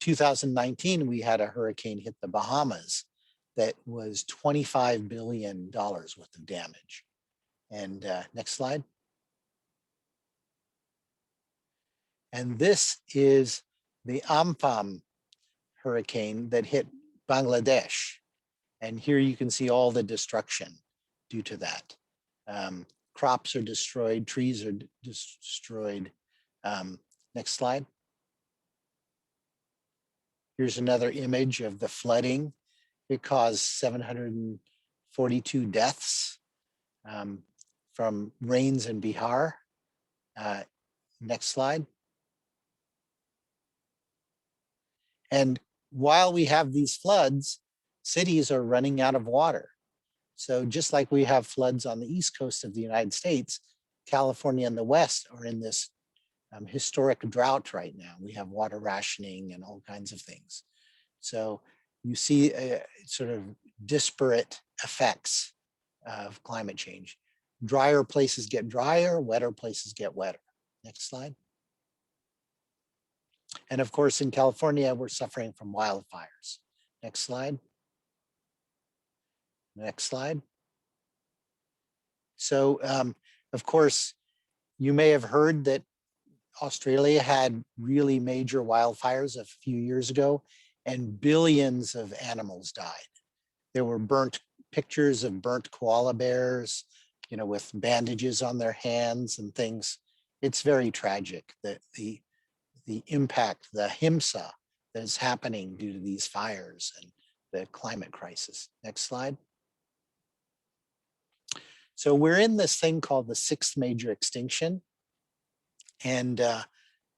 2019, we had a hurricane hit the Bahamas that was $25 billion worth of damage. And next slide. And this is the Amphan hurricane that hit Bangladesh. And here you can see all the destruction due to that. Crops are destroyed, trees are destroyed. Next slide. Here's another image of the flooding. It caused 742 deaths from rains in Bihar. Next slide. And while we have these floods, cities are running out of water. So just like we have floods on the East Coast of the United States, California and the West are in this historic drought right now. We have water rationing and all kinds of things. So you see sort of disparate effects of climate change. Drier places get drier, wetter places get wetter. Next slide. And of course, in California, we're suffering from wildfires. Next slide. Next slide. So, of course, you may have heard that Australia had really major wildfires a few years ago, and billions of animals died. There were pictures of burnt koala bears, you know, with bandages on their hands and things. It's very tragic that the impact, the Ahimsa that is happening due to these fires and the climate crisis. Next slide. So we're in this thing called the 6th major extinction. And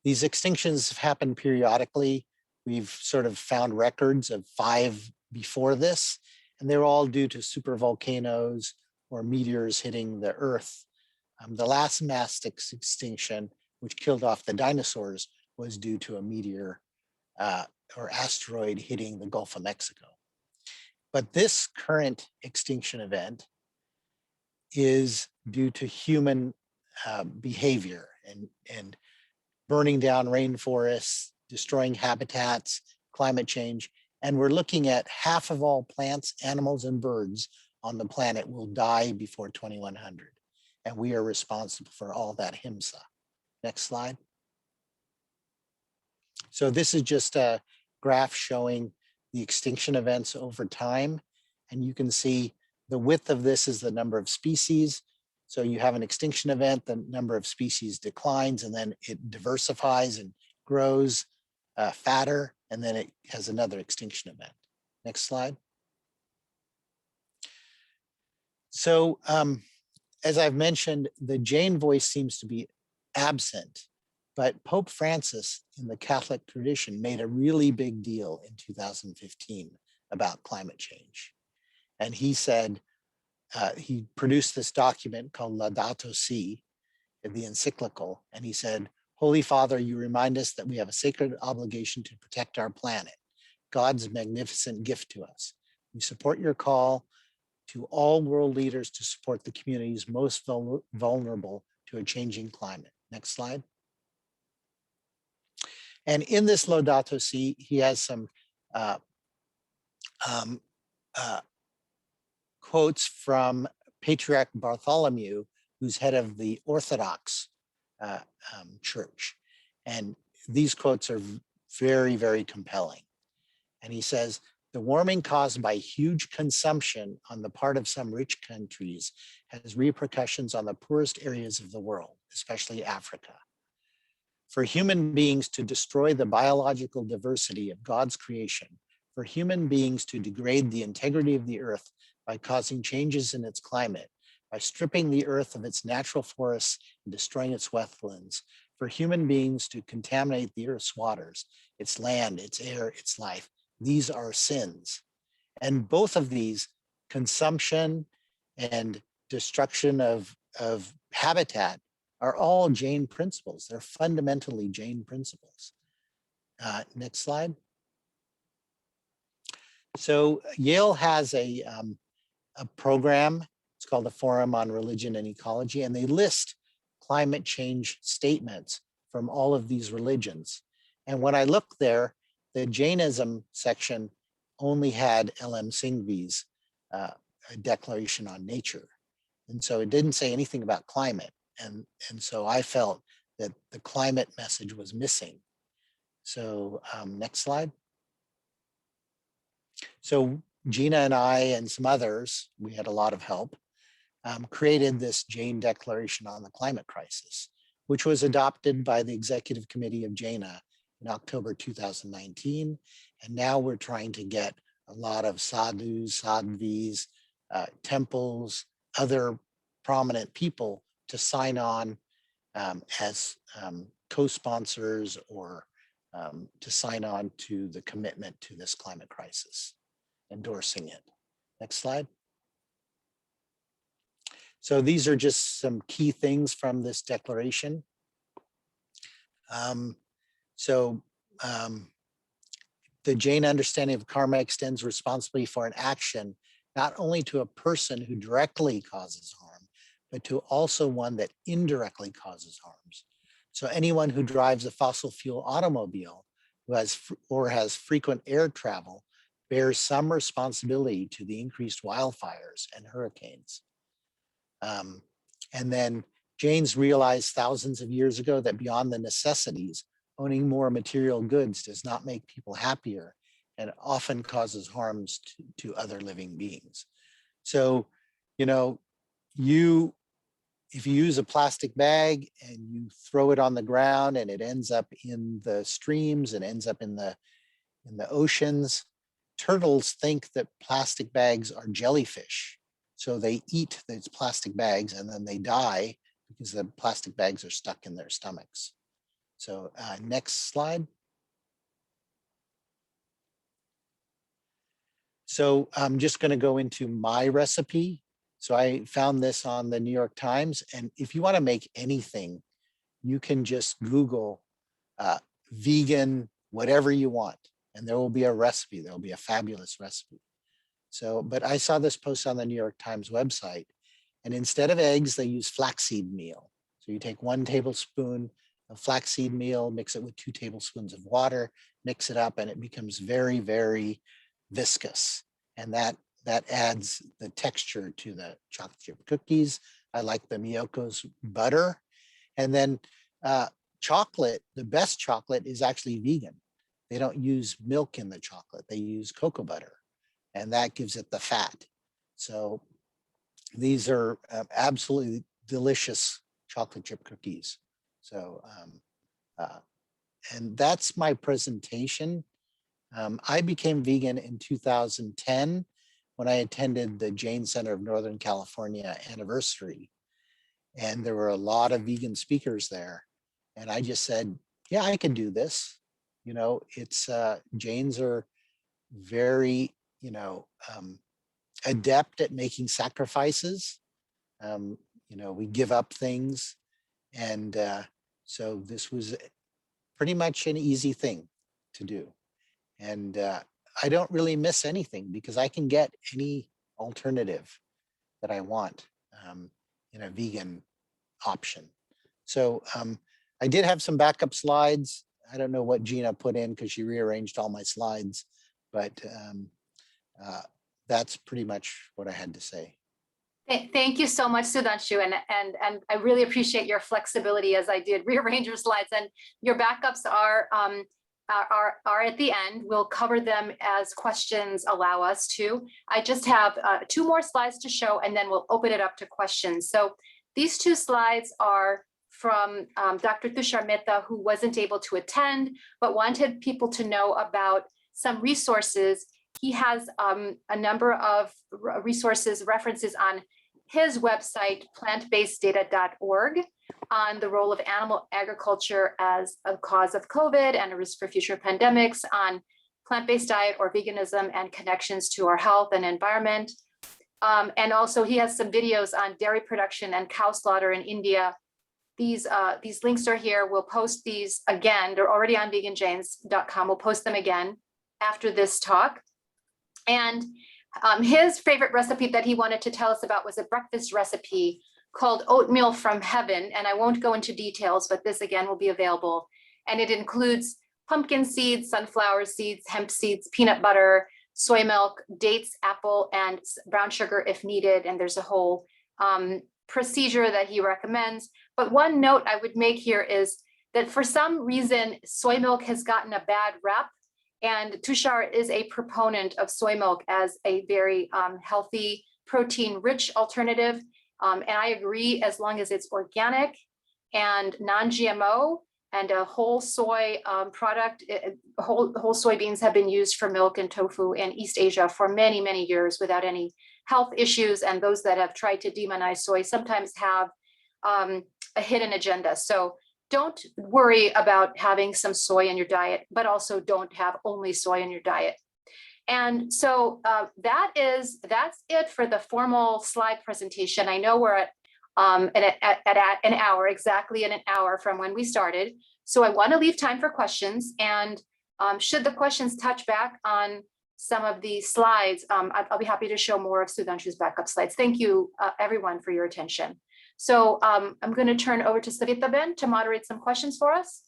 these extinctions have happened periodically. We've sort of found records of 5 before this, and they're all due to supervolcanoes or meteors hitting the Earth. The last mass extinction, which killed off the dinosaurs, was due to a meteor or asteroid hitting the Gulf of Mexico. But this current extinction event is due to human behavior and burning down rainforests, destroying habitats, climate change. And we're looking at half of all plants, animals, and birds on the planet will die before 2100. And we are responsible for all that Ahimsa. Next slide. So this is just a graph showing the extinction events over time. And you can see the width of this is the number of species. So you have an extinction event, the number of species declines, and then it diversifies and grows fatter, and then it has another extinction event. Next slide. So as I've mentioned, the Jain voice seems to be absent, but Pope Francis in the Catholic tradition made a really big deal in 2015 about climate change. And he said, he produced this document called Laudato Si, in the Encyclical, and he said, Holy Father, you remind us that we have a sacred obligation to protect our planet, God's magnificent gift to us. We support your call to all world leaders to support the communities most vulnerable to a changing climate. Next slide. And in this Laudato Si, he has some quotes from Patriarch Bartholomew, who's head of the Orthodox Church. And these quotes are very, very compelling. And he says, the warming caused by huge consumption on the part of some rich countries has repercussions on the poorest areas of the world, especially Africa. For human beings to destroy the biological diversity of God's creation, for human beings to degrade the integrity of the earth by causing changes in its climate, by stripping the earth of its natural forests and destroying its wetlands, for human beings to contaminate the earth's waters, its land, its air, its life. These are sins. And both of these, consumption and destruction of habitat, are all Jain principles. They're fundamentally Jain principles. Next slide. So Yale has a program. It's called the Forum on Religion and Ecology, and they list climate change statements from all of these religions. And when I looked there, the Jainism section only had L.M. Singhvi's declaration on nature. And so it didn't say anything about climate. And so I felt that the climate message was missing. So next slide. So Gina and I and some others, we had a lot of help, created this Jain Declaration on the Climate Crisis, which was adopted by the Executive Committee of JAINA in October 2019. And now we're trying to get a lot of sadhus, sadhvis, temples, other prominent people to sign on as co-sponsors or to sign on to the commitment to this climate crisis, endorsing it. Next slide. So these are just some key things from this declaration. The Jain understanding of karma extends responsibility for an action, not only to a person who directly causes harm, but to also one that indirectly causes harms. So anyone who drives a fossil fuel automobile who has frequent air travel bears some responsibility to the increased wildfires and hurricanes. And then Jains realized thousands of years ago that beyond the necessities, owning more material goods does not make people happier and often causes harms to other living beings. So, you know, if you use a plastic bag and you throw it on the ground and it ends up in the streams and ends up in the oceans, turtles think that plastic bags are jellyfish. So they eat these plastic bags and then they die because the plastic bags are stuck in their stomachs. So next slide. So I'm just going to go into my recipe. So I found this on the New York Times. And if you want to make anything, you can just Google vegan, whatever you want. And there will be a recipe. There will be a fabulous recipe. So, but I saw this post on the New York Times website. And instead of eggs, they use flaxseed meal. So you take 1 tablespoon of flaxseed meal, mix it with 2 tablespoons of water, mix it up, and it becomes very, very viscous. And that that adds the texture to the chocolate chip cookies. I like the Miyoko's butter. And then chocolate, the best chocolate is actually vegan. They don't use milk in the chocolate. They use cocoa butter, and that gives it the fat. So these are absolutely delicious chocolate chip cookies. So, and that's my presentation. I became vegan in 2010 when I attended the Jain Center of Northern California anniversary. And there were a lot of vegan speakers there. And I just said, yeah, I can do this. You know, it's Jains are very, you know, adept at making sacrifices. You know, we give up things. And so this was pretty much an easy thing to do. And I don't really miss anything because I can get any alternative that I want in a vegan option. So I did have some backup slides. I don't know what Gina put in because she rearranged all my slides, but that's pretty much what I had to say. Thank you so much, Sudhanshu, and I really appreciate your flexibility as I did rearrange your slides, and your backups are at the end. We'll cover them as questions allow us to. I just have 2 more slides to show, and then we'll open it up to questions. So these 2 slides are from Dr. Tushar Mehta, who wasn't able to attend, but wanted people to know about some resources. He has a number of resources, references on his website, plantbaseddata.org, on the role of animal agriculture as a cause of COVID and a risk for future pandemics, on plant-based diet or veganism and connections to our health and environment. And also he has some videos on dairy production and cow slaughter in India. These links are here. We'll post these again. They're already on veganjains.com. We'll post them again after this talk. And his favorite recipe that he wanted to tell us about was a breakfast recipe called Oatmeal from Heaven. And I won't go into details, but this again will be available. And it includes pumpkin seeds, sunflower seeds, hemp seeds, peanut butter, soy milk, dates, apple, and brown sugar if needed. And there's a whole procedure that he recommends. But one note I would make here is that for some reason, soy milk has gotten a bad rep. And Tushar is a proponent of soy milk as a very healthy, protein-rich alternative. And I agree, as long as it's organic and non-GMO and a whole soy product. Whole soybeans have been used for milk and tofu in East Asia for many, many years without any health issues. And those that have tried to demonize soy sometimes have a hidden agenda. So don't worry about having some soy in your diet, but also don't have only soy in your diet. And so that's it for the formal slide presentation. I know we're at an hour, exactly in an hour from when we started. So I want to leave time for questions. And should the questions touch back on some of the slides, I'll be happy to show more of Sudhanshu's backup slides. Thank you, everyone, for your attention. So I'm going to turn over to Savita-Ben to moderate some questions for us.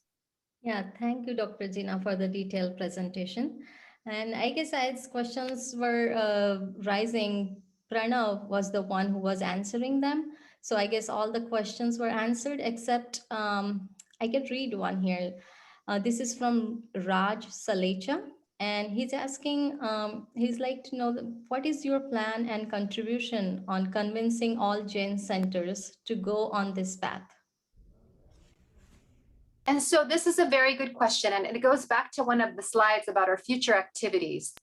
Yeah, thank you, Dr. Gina, for the detailed presentation. And I guess as questions were rising, Pranav was the one who was answering them. So I guess all the questions were answered, except I can read one here. This is from Raj Salecha. And he's asking, he's like to know, what is your plan and contribution on convincing all Jain centers to go on this path? And so this is a very good question, and it goes back to one of the slides about our future activities.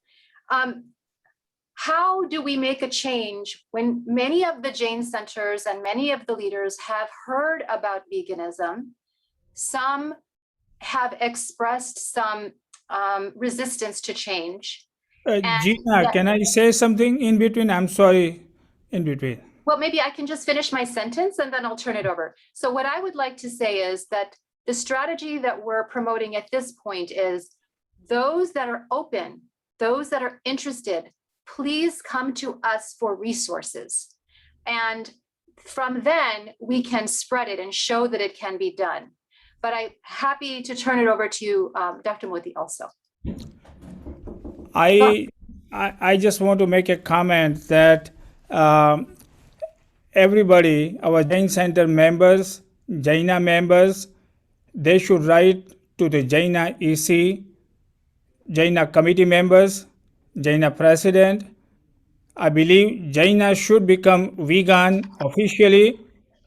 How do we make a change when many of the Jain centers and many of the leaders have heard about veganism? Some have expressed some resistance to change. Gina, can I say something in between? I'm sorry, in between. Well, maybe I can just finish my sentence and then I'll turn it over. So what I would like to say is that the strategy that we're promoting at this point is those that are open, those that are interested, please come to us for resources. And from then we can spread it and show that it can be done. But I'm happy to turn it over to Dr. Modi also. I I just want to make a comment that everybody, our Jain Center members, JAINA members, they should write to the JAINA EC, JAINA committee members, JAINA president. I believe JAINA should become vegan officially,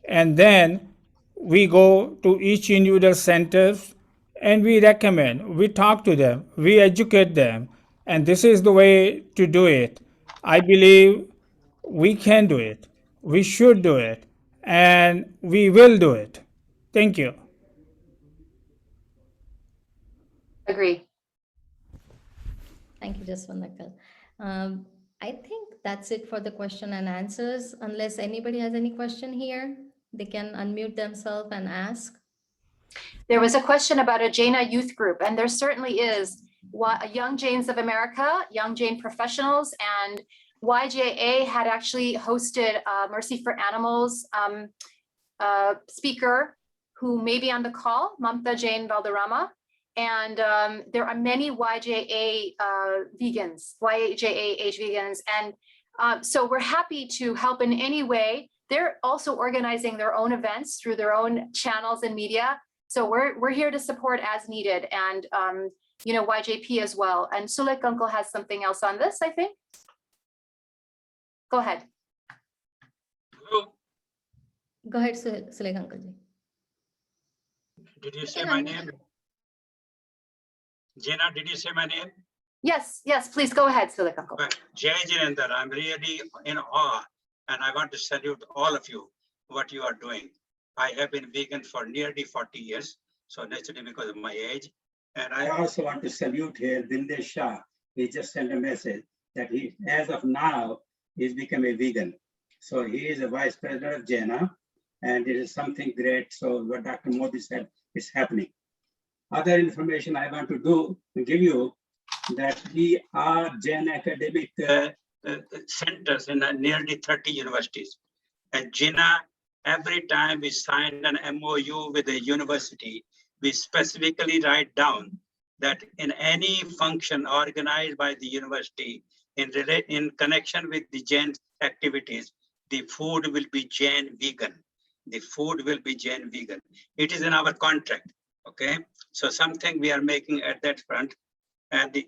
and then we go to each individual centers and we recommend, we talk to them, we educate them, and this is the way to do it. I believe we can do it, we should do it, and we will do it. Thank you. Agree. Thank you, Jaswant. I think that's it for the question and answers. Unless anybody has any question here, they can unmute themselves and ask. There was a question about a Jaina youth group, and there certainly is. Young Jains of America, Young Jain Professionals, and YJA had actually hosted Mercy for Animals speaker who may be on the call, Mamta Jain Valderrama. And there are many YJA vegans, YJA vegans. And so we're happy to help in any way. They're also organizing their own events through their own channels and media. So we're here to support as needed, and you know, YJP as well. And Sulek Uncle has something else on this, I think. Go ahead. Go ahead, Sulek Uncle. Did you say my name? Jaina, did you say my name? Yes, yes, please go ahead, Sulek Uncle. Jai Jinendra, I'm really in awe, and I want to salute all of you, what you are doing. I have been vegan for nearly 40 years, so naturally because of my age. And I also want to salute here Bindesh Shah. He just sent a message that he, as of now, he's become a vegan. So he is a vice president of JAINA, and it is something great. So what Dr. Modi said is happening. Other information I want to give you that we are Jain academic centers in nearly 30 universities. And JAINA, every time we sign an MOU with a university, we specifically write down that in any function organized by the university in connection with the Jain activities, the food will be Jain vegan. The food will be Jain vegan. It is in our contract, okay? So something we are making at that front. And the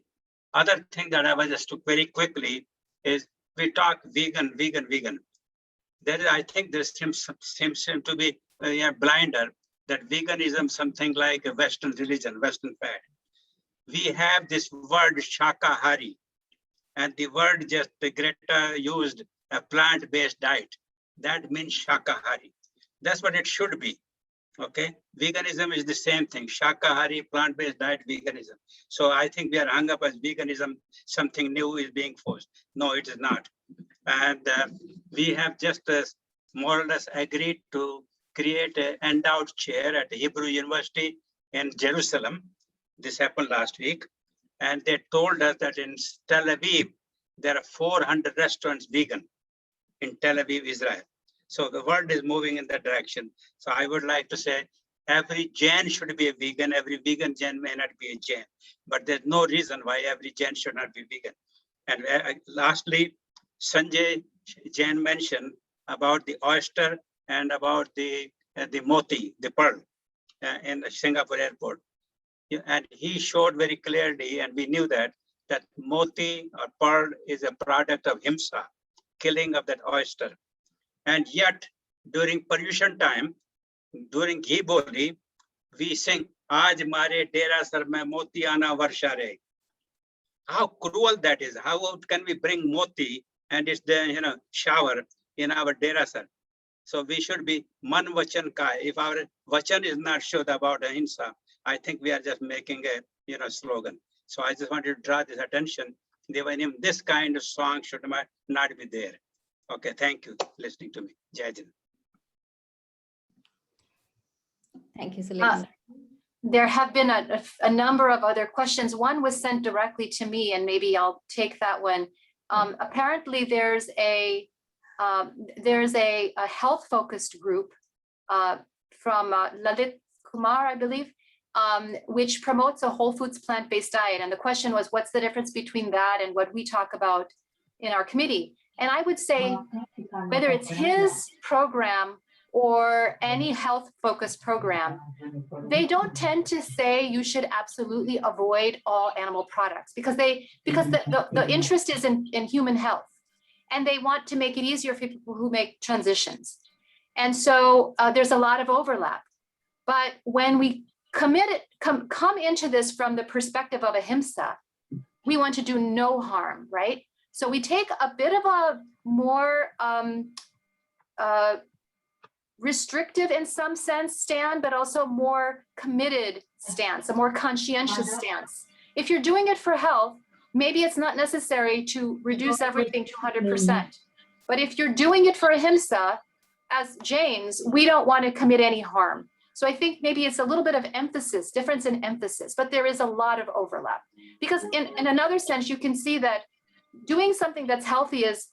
other thing that I was just took very quickly is we talk vegan. There is, I think there seems to be a blinder that veganism something like a Western religion, Western fad. We have this word shakahari, and the word just Greta used a plant-based diet. That means shakahari. That's what it should be. Okay, veganism is the same thing. Shakahari, plant-based diet, veganism. So I think we are hung up as veganism, something new is being forced. No, it is not. And we have just more or less agreed to create an endowed chair at the Hebrew University in Jerusalem. This happened last week. And they told us that in Tel Aviv, there are 400 restaurants vegan in Tel Aviv, Israel. So the world is moving in that direction. So I would like to say every Jain should be a vegan. Every vegan Jain may not be a Jain. But there's no reason why every Jain should not be vegan. And lastly, Sanjay Jain mentioned about the oyster and about the moti, the pearl in the Singapore airport. And he showed very clearly, and we knew that moti or pearl is a product of Ahimsa, killing of that oyster. And yet, during Paryushan time, during Ghee Boli, we sing, Aaj mare dera sar mein moti ana varsha re. How cruel that is. How can we bring moti and it's the shower in our dera sar? So we should be man vachan ka. If our vachan is not showed about Ahimsa, I think we are just making a slogan. So I just wanted to draw this attention. This kind of song should not be there. Okay, thank you for listening to me. Jai Jin. Thank you, Sulek. There have been a number of other questions. One was sent directly to me, and maybe I'll take that one. Apparently, there's a health-focused group from Lalit Kumar, I believe, which promotes a whole foods plant-based diet. And the question was, what's the difference between that and what we talk about in our committee? And I would say, whether it's his program or any health-focused program, they don't tend to say you should absolutely avoid all animal products because the interest is in human health, and they want to make it easier for people who make transitions. And so there's a lot of overlap. But when we come into this from the perspective of Ahimsa, we want to do no harm, right? So we take a bit of a more restrictive in some sense stand, but also more committed stance, a more conscientious stance. If you're doing it for health, maybe it's not necessary to reduce everything to 100%. But if you're doing it for Ahimsa, as Jains, we don't want to commit any harm. So I think maybe it's a little bit of emphasis, difference in emphasis, but there is a lot of overlap. Because in another sense, you can see that doing something that's healthy is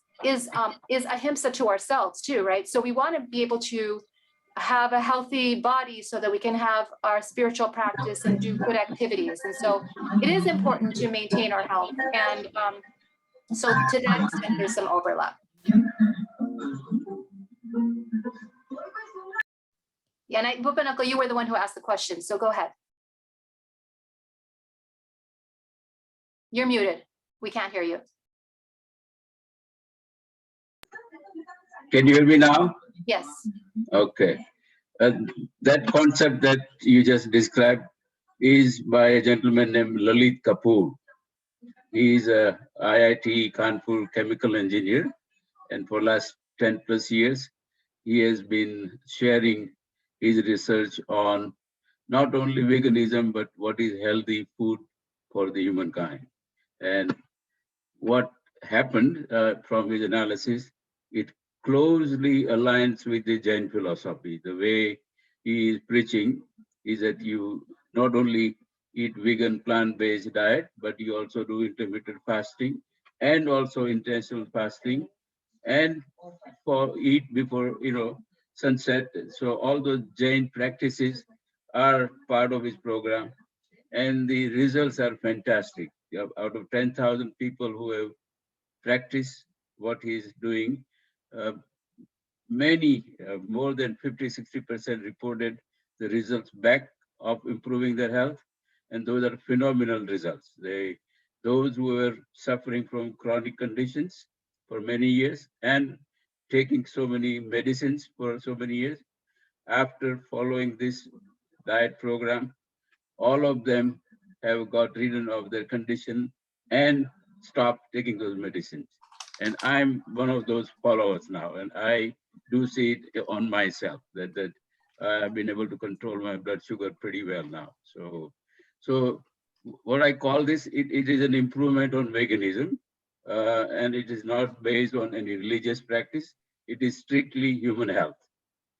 Ahimsa to ourselves too, right? So we want to be able to have a healthy body so that we can have our spiritual practice and do good activities. And so it is important to maintain our health. And so to that extent, there's some overlap. Yeah, and Bhupan Uncle, you were the one who asked the question, so go ahead. You're muted. We can't hear you. Can you hear me now? Yes. Okay. That concept that you just described is by a gentleman named Lalit Kapoor. He is a IIT Kanpur chemical engineer, and for last 10 plus years, he has been sharing his research on not only veganism, but what is healthy food for the humankind. And what happened from his analysis, it closely aligns with the Jain philosophy. The way he is preaching is that you not only eat vegan plant-based diet, but you also do intermittent fasting and also intentional fasting, and for eat before sunset. So all those Jain practices are part of his program, and the results are fantastic. Out of 10,000 people who have practiced what he's doing, many, more than 50-60% reported the results back of improving their health, and those are phenomenal results. Those who were suffering from chronic conditions for many years and taking so many medicines for so many years, after following this diet program, all of them have got rid of their condition and stopped taking those medicines. And I'm one of those followers now, and I do see it on myself that I've been able to control my blood sugar pretty well now. So what I call this, it is an improvement on veganism, and it is not based on any religious practice. It is strictly human health,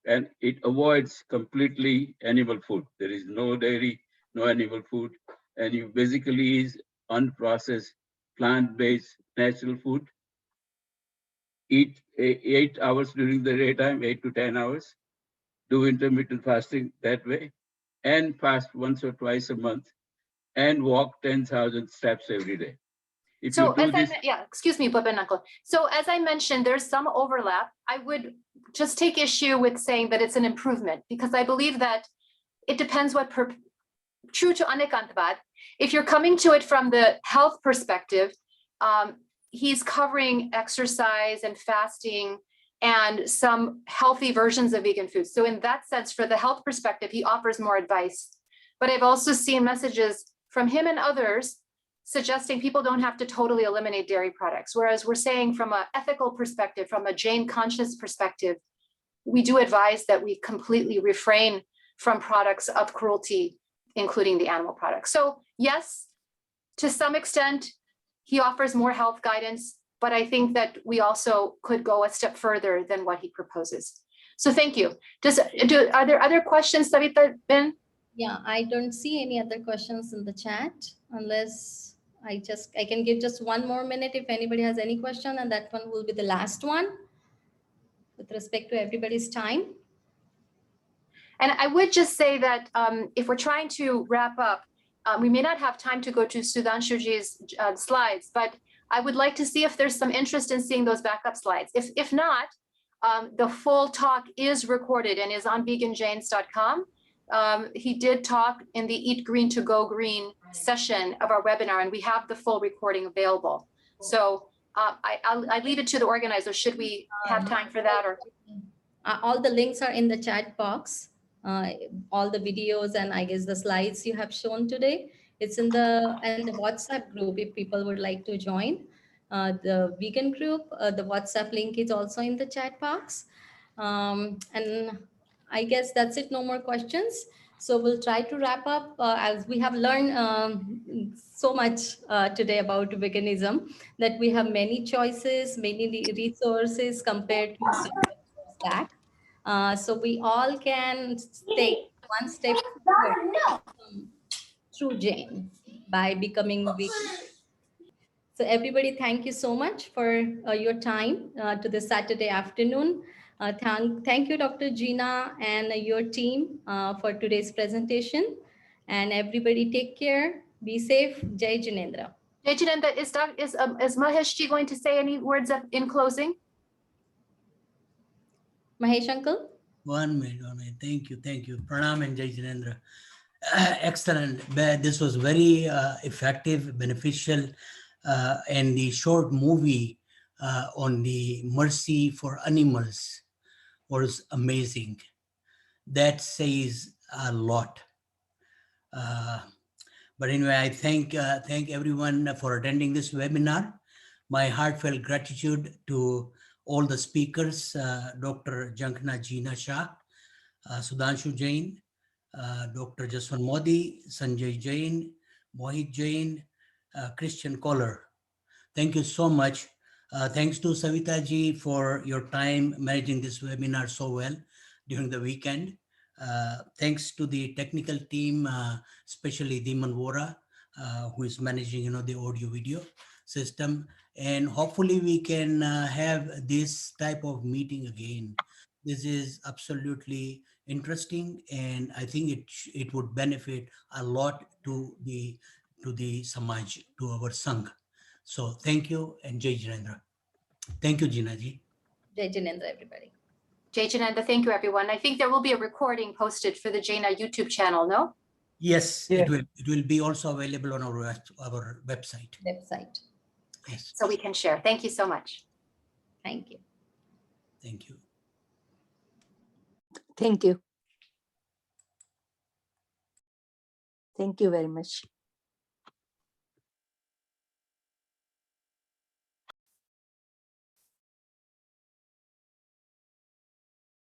and it avoids completely animal food. There is no dairy, no animal food, and you basically is unprocessed, plant-based, natural food. Eat 8 hours during the daytime, 8 to 10 hours. Do intermittent fasting that way, and fast once or twice a month, and walk 10,000 steps every day. If So you do this, excuse me, Bhupan Uncle. So as I mentioned, there's some overlap. I would just take issue with saying that it's an improvement, because I believe that it depends what true to Anekantavad. If you're coming to it from the health perspective, he's covering exercise and fasting and some healthy versions of vegan food. So in that sense, for the health perspective, he offers more advice. But I've also seen messages from him and others suggesting people don't have to totally eliminate dairy products. Whereas we're saying from an ethical perspective, from a Jain conscious perspective, we do advise that we completely refrain from products of cruelty, including the animal products. So yes, to some extent, he offers more health guidance, but I think that we also could go a step further than what he proposes. So thank you. Are there other questions, Savita Ben? Yeah, I don't see any other questions in the chat, unless I can give just one more minute if anybody has any question, and that one will be the last one with respect to everybody's time. And I would just say that if we're trying to wrap up, we may not have time to go to Sudhanshuji's slides, but I would like to see if there's some interest in seeing those backup slides. If not, the full talk is recorded and is on veganjains.com. He did talk in the Eat Green to Go Green session of our webinar, and we have the full recording available. So I leave it to the organizer. Should we have time for that? Or all the links are in the chat box. All the videos and I guess the slides you have shown today. It's in the WhatsApp group if people would like to join. The vegan group, the WhatsApp link is also in the chat box. And I guess that's it, no more questions. So we'll try to wrap up as we have learned so much today about veganism, that we have many choices, many resources compared to 10 years back. So we all can take one step forward through Jain by becoming vegan. So everybody, thank you so much for your time to this Saturday afternoon. Thank you, Dr. Gina and your team for today's presentation. And everybody take care, be safe. Jai Jinendra. Jai Jinendra, is Maheshji going to say any words in closing? Mahesh uncle? 1 minute. Thank you. Pranam and Jai Jinendra. Excellent. This was very effective, beneficial, and the short movie on the mercy for animals was amazing. That says a lot. But anyway, I thank everyone for attending this webinar. My heartfelt gratitude to all the speakers, Dr. Jankna Jeena Shah, Sudhanshu Jain, Dr. Jaswant Modi, Sanjay Jain, Mohit Jain, Christian Kohler. Thank you so much. Thanks to Savita ji for your time managing this webinar so well during the weekend. Thanks to the technical team, especially Dhiman Vora, who is managing the audio video system. And hopefully we can have this type of meeting again. This is absolutely interesting, and I think it would benefit a lot to the Samaj, to our Sangh. So thank you, and Jai Jinendra. Thank you, Jeena ji. Jai Jinendra, everybody. Jai Jinendra, thank you, everyone. I think there will be a recording posted for the JAINA YouTube channel, no? Yes, yeah. It will be also available on our website. Yes. So we can share. Thank you so much. Thank you. Thank you. Thank you. Thank you very much.